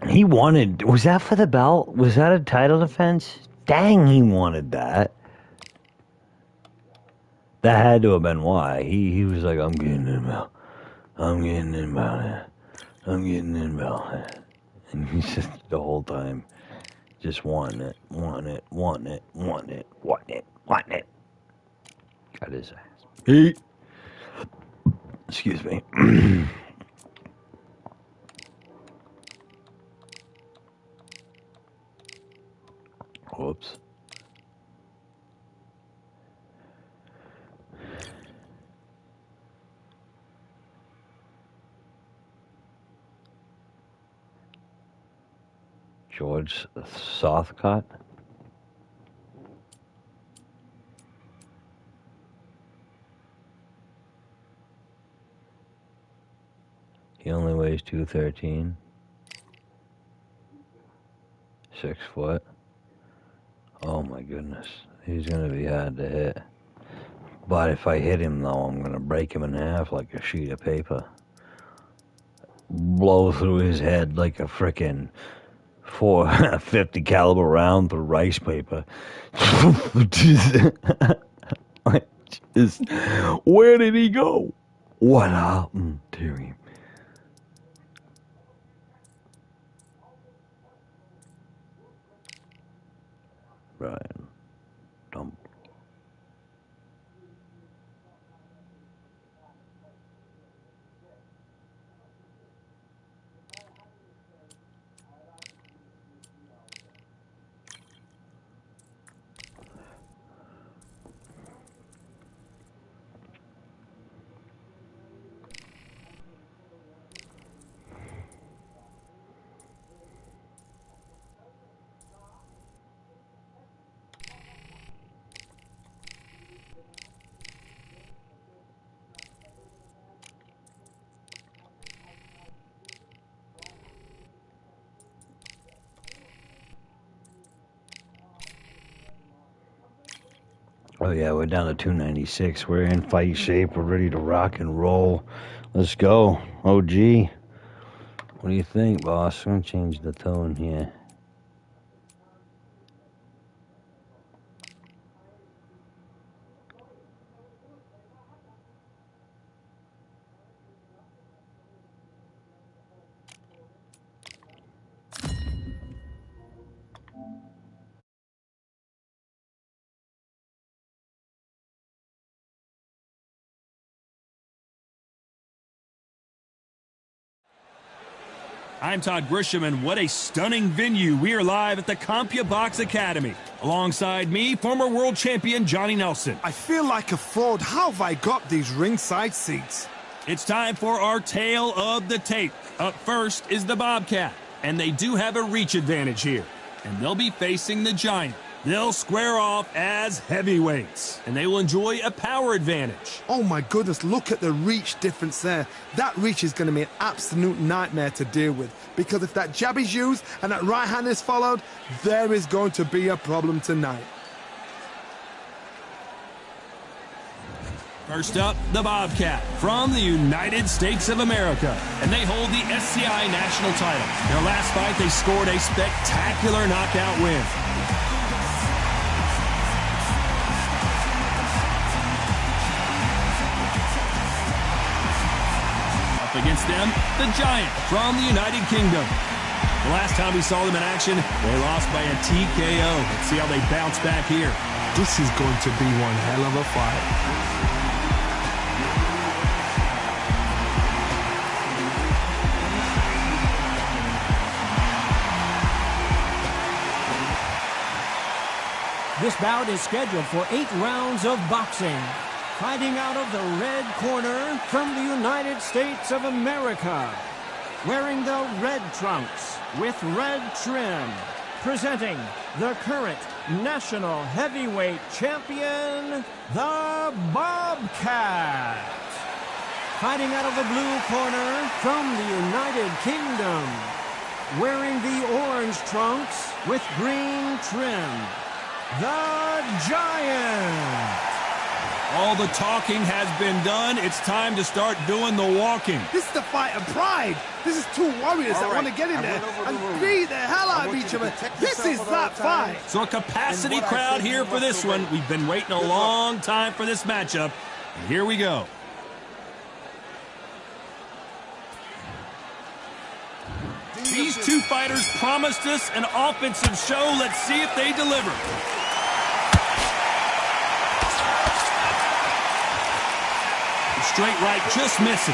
He wanted... Was that for the belt? Was that a title defense? Dang, he wanted that. That had to have been why. He was like, I'm getting in belt. I'm getting in belt. I'm getting in belt. And he's just the whole time just wanting it, wanting it, wanting it, wanting it, wanting it, wanting it. Got his ass. He... Excuse me. Whoops. George Southcott. He only weighs 213. 6 foot. Oh my goodness. He's gonna be hard to hit. But if I hit him though, I'm gonna break him in half like a sheet of paper. Blow through his head like a frickin' 450 caliber round through rice paper. Just, where did he go? What happened to him? Brian Dump. Oh yeah, we're down to 296. We're in fight shape. We're ready to rock and roll. Let's go. OG. What do you think, boss? I'm gonna change the tone here. I'm Todd Grisham, and what a stunning venue. We are live at the CompuBox Academy. Alongside me, former world champion Johnny Nelson. I feel like a fraud. How have I got these ringside seats? It's time for our tale of the tape. Up first is the Bobcat, and they do have a reach advantage here. And they'll be facing the Giant. They'll square off as heavyweights, and they will enjoy a power advantage. Oh my goodness, look at the reach difference there. That reach is going to be an absolute nightmare to deal with, because if that jab is used and that right hand is followed, there is going to be a problem tonight. First up, the Bobcat from the United States of America, and they hold the SCI national title. Their last fight, they scored a spectacular knockout win. Against them, the Giant from the United Kingdom. The last time we saw them in action, they lost by a TKO. Let's see how they bounce back here. This is going to be one hell of a fight. This bout is scheduled for 8 rounds of boxing. Fighting out of the red corner from the United States of America, wearing the red trunks with red trim, presenting the current national heavyweight champion, the Bobcat. Fighting out of the blue corner from the United Kingdom, wearing the orange trunks with green trim, the Giant. All the talking has been done. It's time to start doing the walking. This is the fight of pride. This is two warriors that want to get in there and beat the hell out of each other. This is that fight. So a capacity crowd here for this one. We've been waiting a long time for this matchup. And here we go. These two fighters promised us an offensive show. Let's see if they deliver. Straight right just misses.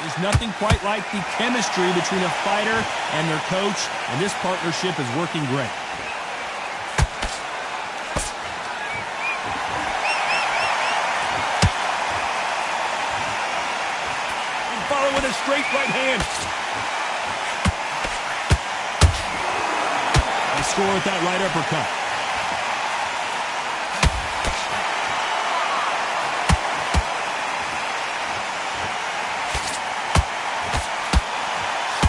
There's nothing quite like the chemistry between a fighter and their coach, and this partnership is working great. With a straight right hand. They score with that right uppercut.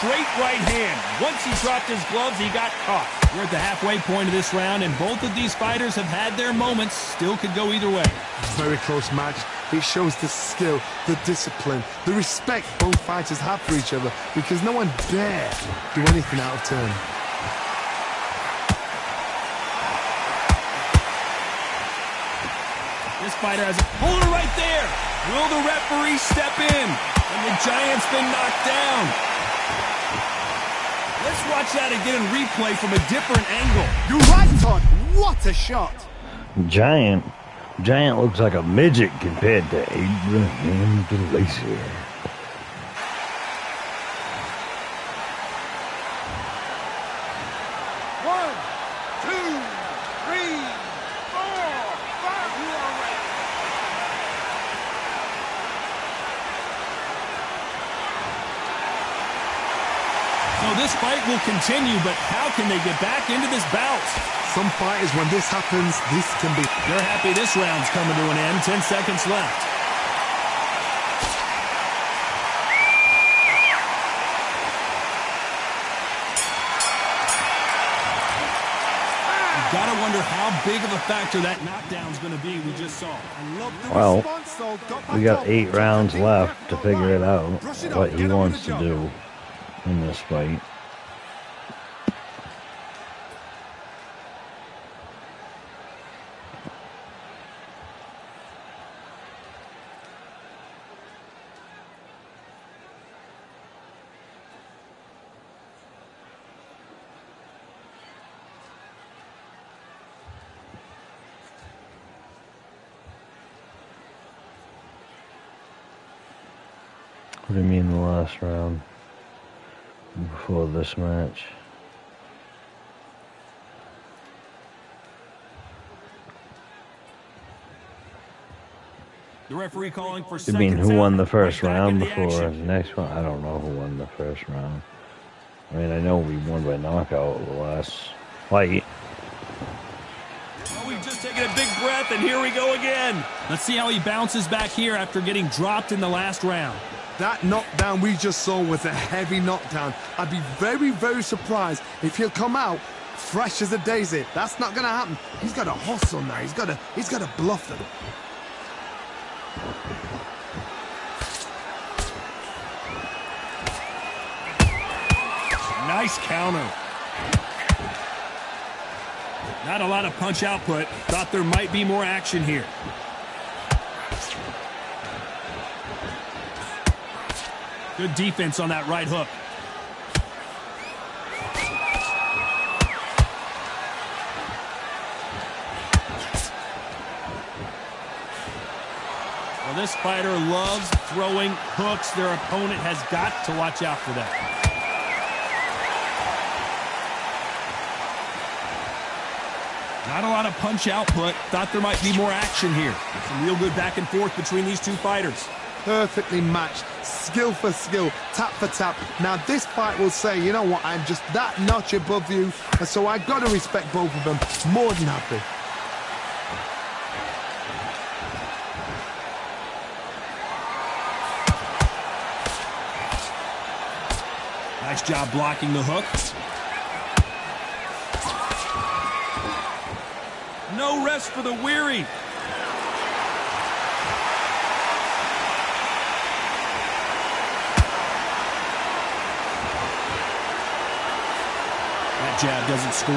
Straight right hand. Once he dropped his gloves, he got caught. We're at the halfway point of this round, and both of these fighters have had their moments. Still could go either way. Very close match. It shows the skill, the discipline, the respect both fighters have for each other, because no one dare do anything out of turn. This fighter has a holder right there. Will the referee step in? And the Giant's been knocked down. Let's watch that again in replay from a different angle. You're right, Todd. What a shot. Giant looks like a midget compared to Abraham LACY. So this fight will continue, but how can they get back into this bout? Some fighters, when this happens, this can be... They're happy this round's coming to an end. 10 seconds left. You've got to wonder how big of a factor that knockdown's going to be we just saw. Well, we got 8 rounds left to figure it out, what he wants to do in this fight. What do you mean the last round before this match? The referee calling for You seconds mean who won out. the first Right back round in the before the action. next one? I don't know who won the first round. I mean, I know we won by knockout the last fight. Oh, we've just taken a big breath, and here we go again. Let's see how he bounces back here after getting dropped in the last round. That knockdown we just saw was a heavy knockdown. I'd be very, very surprised if he'll come out fresh as a daisy. That's not going to happen. He's got to hustle now. He's got to bluff them. Nice counter. Not a lot of punch output. Thought there might be more action here. Good defense on that right hook. Well, this fighter loves throwing hooks. Their opponent has got to watch out for that. Not a lot of punch output. Thought there might be more action here. Some real good back and forth between these two fighters. Perfectly matched, skill for skill, tap for tap. Now this fight will say, you know what, I'm just that notch above you, and so I've got to respect both of them. More than happy. Nice job blocking the hook. No rest for the weary. That jab doesn't score.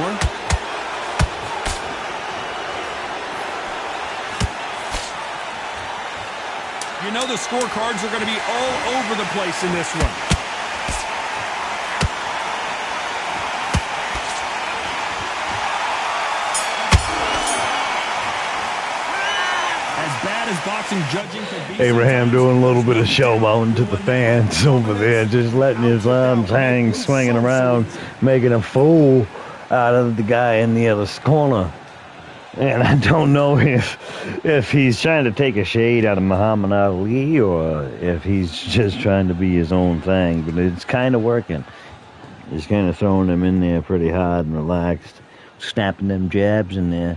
You know the scorecards are going to be all over the place in this one. Boxing judging can be Abraham doing a little bit of showboating to the fans over there, just letting his arms hang, swinging around, making a fool out of the guy in the other corner. And I don't know if he's trying to take a shade out of Muhammad Ali or if he's just trying to be his own thing, but it's kind of working. He's kind of throwing them in there pretty hard and relaxed, snapping them jabs in there.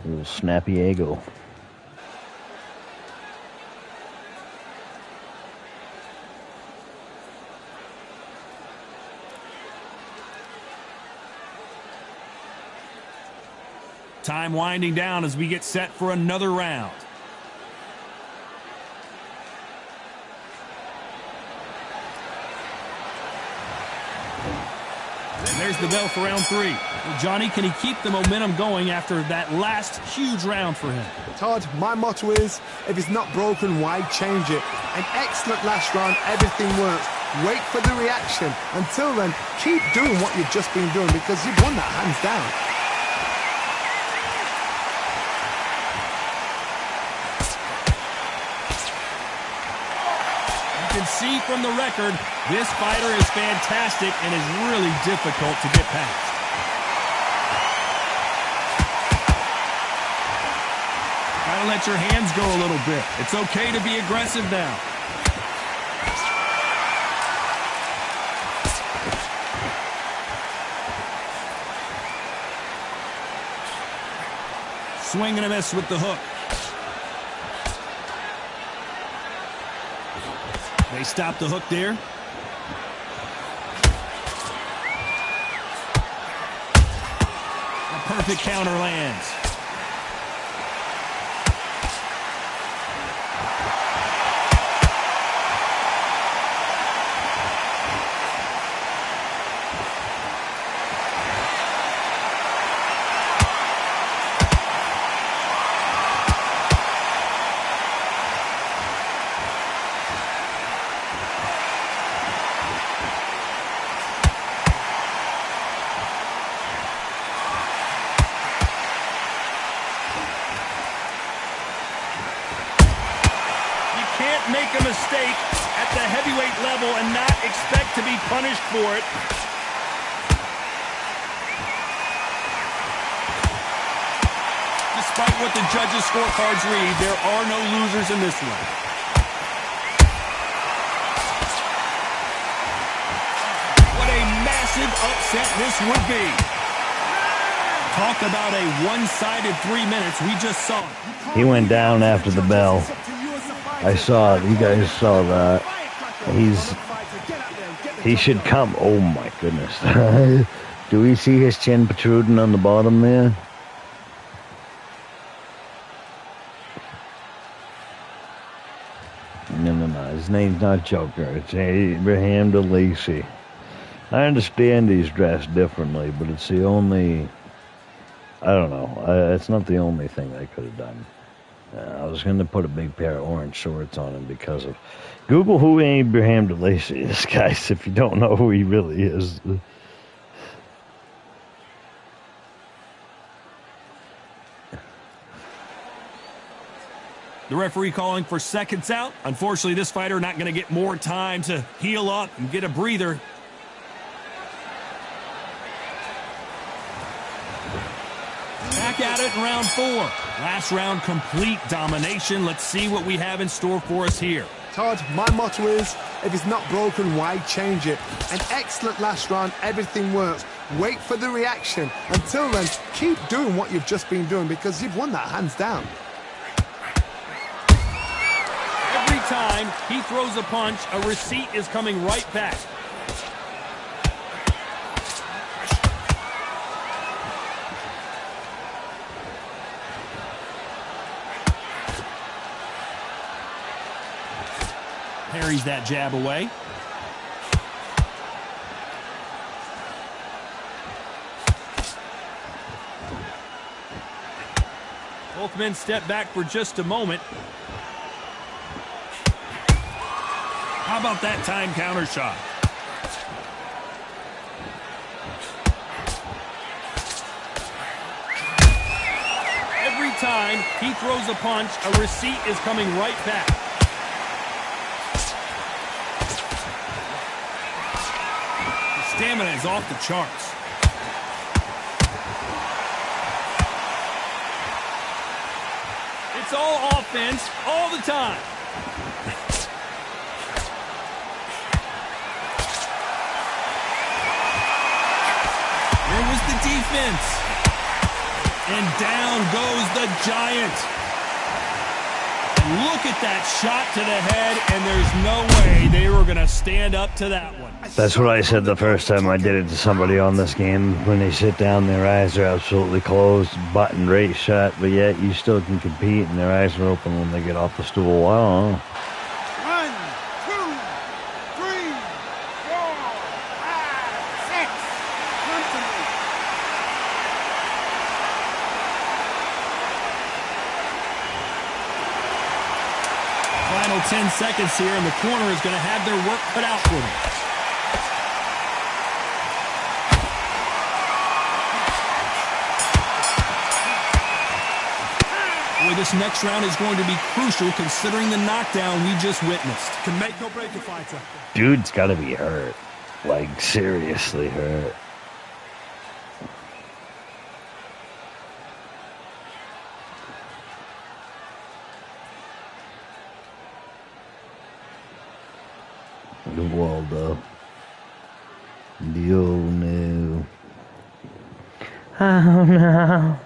Little snappy ego. Time winding down as we get set for another round. And there's the bell for round 3. Well, Johnny, can he keep the momentum going after that last huge round for him? Todd, my motto is, if it's not broken, why change it? An excellent last round, everything works. Wait for the reaction. Until then, keep doing what you've just been doing because you've won that hands down. You can see from the record, this fighter is fantastic and is really difficult to get past. Gotta let your hands go a little bit. It's okay to be aggressive now. Swing and a miss with the hook. They stop the hook there. A perfect counter lands. can't make a mistake at the heavyweight level and not expect to be punished for it. Despite what the judges' scorecards read, there are no losers in this one. What a massive upset this would be. Talk about a one-sided 3 minutes. We just saw it. He went down after the bell. I saw it. You guys saw that. He should come. Oh my goodness. Do we see his chin protruding on the bottom there? No. His name's not Joker. It's Abraham to LACY. I understand he's dressed differently, but it's the only... I don't know. It's not the only thing I could have done. I was going to put a big pair of orange shorts on him because of... Google who Abraham to LACY is, guys, if you don't know who he really is. The referee calling for seconds out. Unfortunately, this fighter not going to get more time to heal up and get a breather. Back at it in round 4. Last round, complete domination. Let's see what we have in store for us here. Todd, my motto is, if it's not broken, why change it? An excellent last round, everything works. Wait for the reaction. Until then, keep doing what you've just been doing because you've won that hands down. Every time he throws a punch, a receipt is coming right back. Parries that jab away. Both men step back for just a moment. How about that time counter shot? Every time he throws a punch, a receipt is coming right back. Stamina is off the charts. It's all offense all the time. Where was the defense? And down goes the Giant. Look at that shot to the head, and there's no way they were going to stand up to that one. That's what I said the first time I did it to somebody on this game. When they sit down, their eyes are absolutely closed, button rate shut, but yet you still can compete, and their eyes are open when they get off the stool. I don't know. 1, 2, 3, 4, 5, 6. Come to me. Final 10 seconds here, and the corner is going to have their work cut out for them. Boy, this next round is going to be crucial considering the knockdown we just witnessed. Can make or break a fighter. Dude's got to be hurt. Like, seriously hurt. The Waldo. Oh no. Oh no.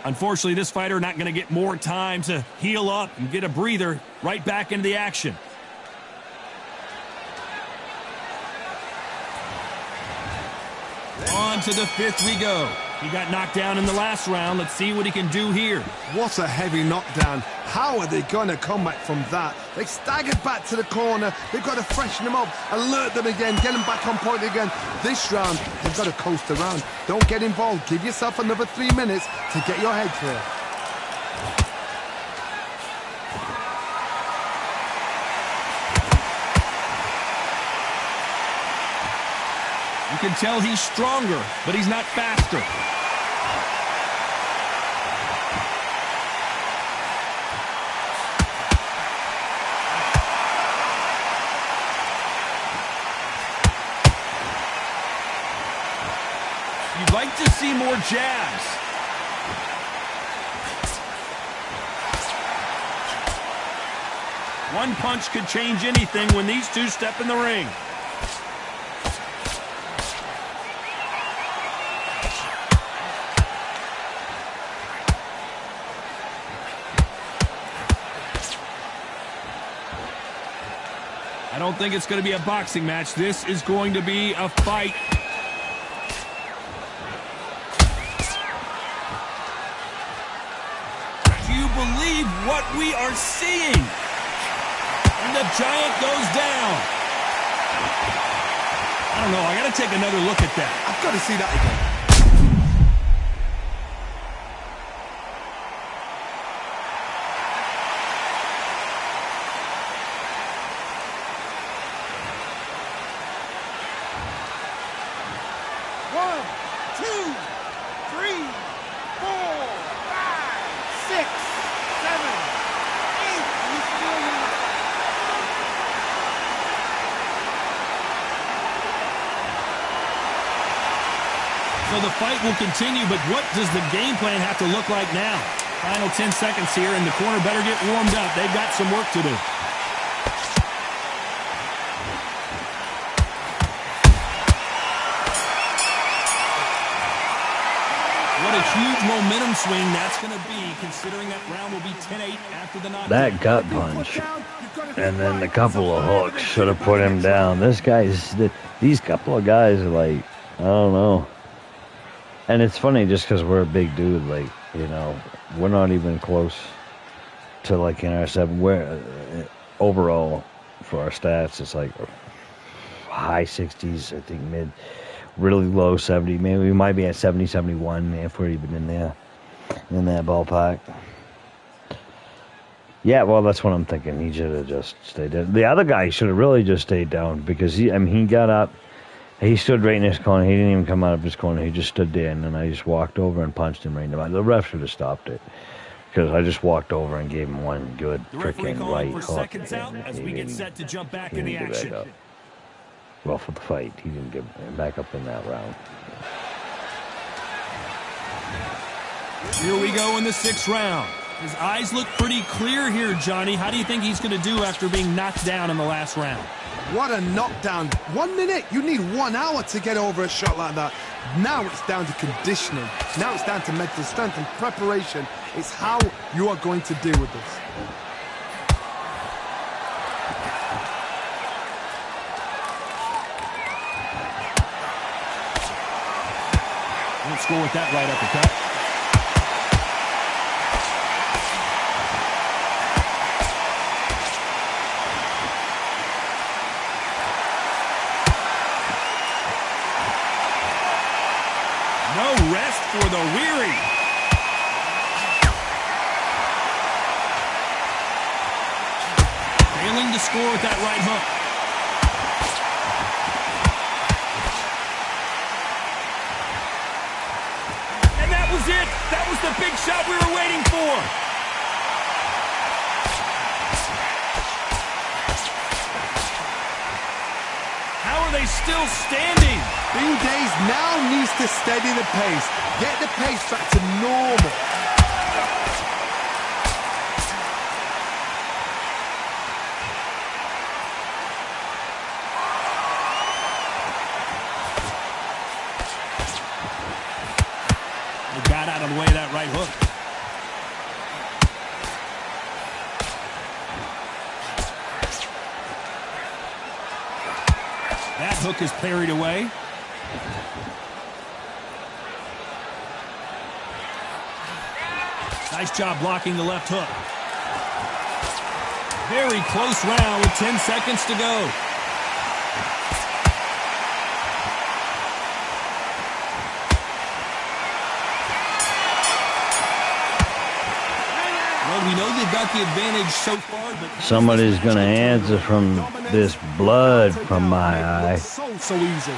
Unfortunately, this fighter not going to get more time to heal up and get a breather. Right back into the action. On to the 5th we go. He got knocked down in the last round. Let's see what he can do here. What a heavy knockdown. How are they going to come back from that? They staggered back to the corner. They've got to freshen them up, alert them again, get them back on point again. This round, they've got to coast around. Don't get involved. Give yourself another 3 minutes to get your head clear. You can tell he's stronger, but he's not faster. You'd like to see more jabs. One punch could change anything when these two step in the ring. I don't think it's going to be a boxing match. This is going to be a fight. Do you believe what we are seeing? And the giant goes down. I don't know. I got to take another look at that. I've got to see that again. One, two, three, four, five, six, seven, eight. He's still in the fight. So the fight will continue, but what does the game plan have to look like now? Final 10 seconds here, and the corner better get warmed up. They've got some work to do. What a huge momentum swing that's going to be, considering that round will be 10-8 after the knockdown. That gut punch, and then the couple of hooks should have put him down. These couple of guys are like, I don't know. And it's funny just because we're a big dude, like, you know, we're not even close to like in our seven. We're overall for our stats, it's like high 60s, I think mid. Really low 70, maybe we might be at 70, 71 if we're even in there, in that ballpark. Yeah, well, that's what I'm thinking. He should have just stayed down. The other guy should have really just stayed down because he got up, he stood right in his corner. He didn't even come out of his corner. He just stood there, and then I just walked over and punched him right in the mouth. The ref should have stopped it because I just walked over and gave him one good freaking right hook. Seconds out as we get set to jump back in the action. Well, for the fight, he didn't get back up in that round. Here we go in the 6th round. His eyes look pretty clear here, Johnny. How do you think he's going to do after being knocked down in the last round? What a knockdown. 1 minute. You need 1 hour to get over a shot like that. Now it's down to conditioning. Now it's down to mental strength and preparation. It's how you are going to deal with this. Let's go with that right uppercut. No rest for the weary. Failing to score with that right hook. It. That was the big shot we were waiting for. How are they still standing? Bing Days now needs to steady the pace. Get the pace back to normal. Got out of the way of that right hook. That hook is parried away. Nice job blocking the left hook. Very close round with 10 seconds to go. Well, we know they've got the advantage so far, but Somebody's gonna answer from this blood from my eye. So easy.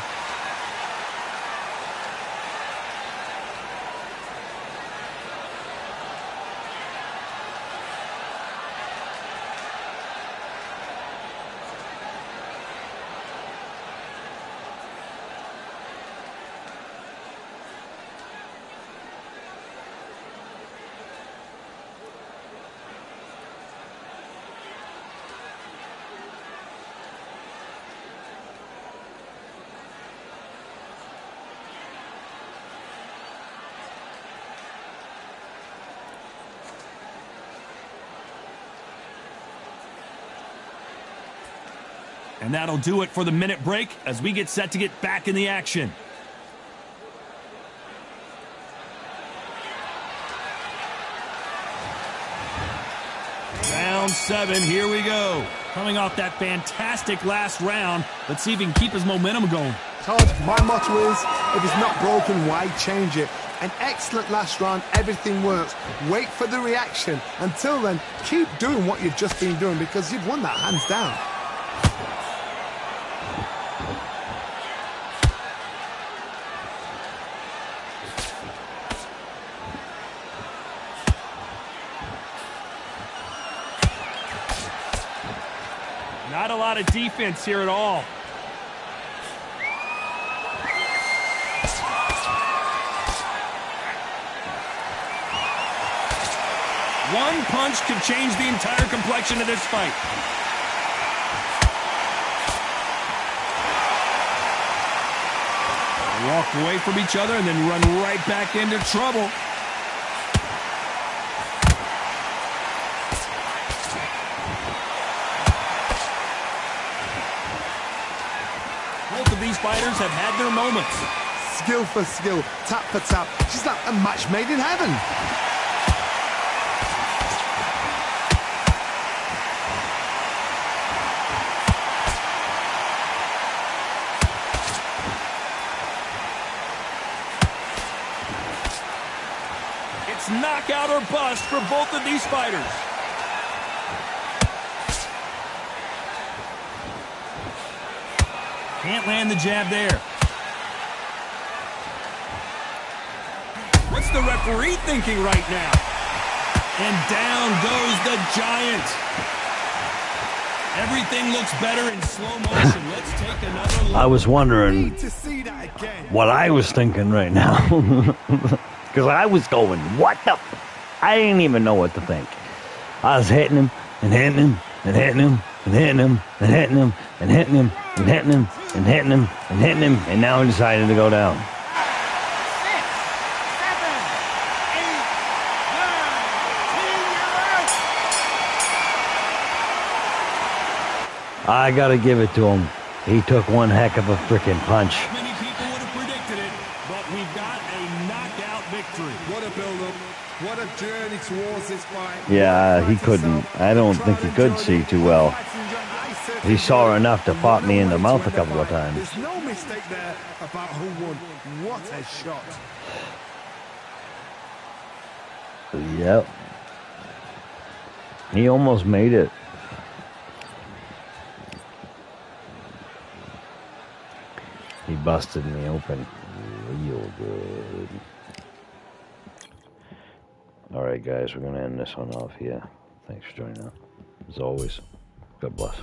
And that'll do it for the minute break as we get set to get back in the action. Round 7, here we go. Coming off that fantastic last round, let's see if he can keep his momentum going. Todd, my motto is, if it's not broken, why change it? An excellent last round, everything works. Wait for the reaction. Until then, keep doing what you've just been doing because you've won that hands down. Not a lot of defense here at all. One punch could change the entire complexion of this fight. They walk away from each other and then run right back into trouble. Both of these fighters have had their moments. Skill for skill, tap for tap. She's like a match made in heaven. It's knockout or bust for both of these fighters. Can't land the jab there. What's the referee thinking right now? And down goes the Giant. Everything looks better in slow motion. Let's take another look. I was wondering To see that again. what I was thinking right now. Because I was going, what the I didn't even know what to think. I was hitting him and hitting him and hitting him and hitting him and hitting him and hitting him and hitting him and hitting him and hitting him, and now he decided to go down. 6, 7, 8, 9, 10, you're out. I gotta give it to him. He took one heck of a freaking punch. Many people would have predicted it, but we've got a knockout victory. What a build-up. What a journey towards this fight. Yeah, he couldn't. I don't think he could see too well. He saw enough to pop me in the mouth a couple of times. There's no mistake there about who won. What a shot. Yep. He almost made it. He busted me open real good. Alright guys, we're going to end this one off here. Thanks for joining us. As always, God bless.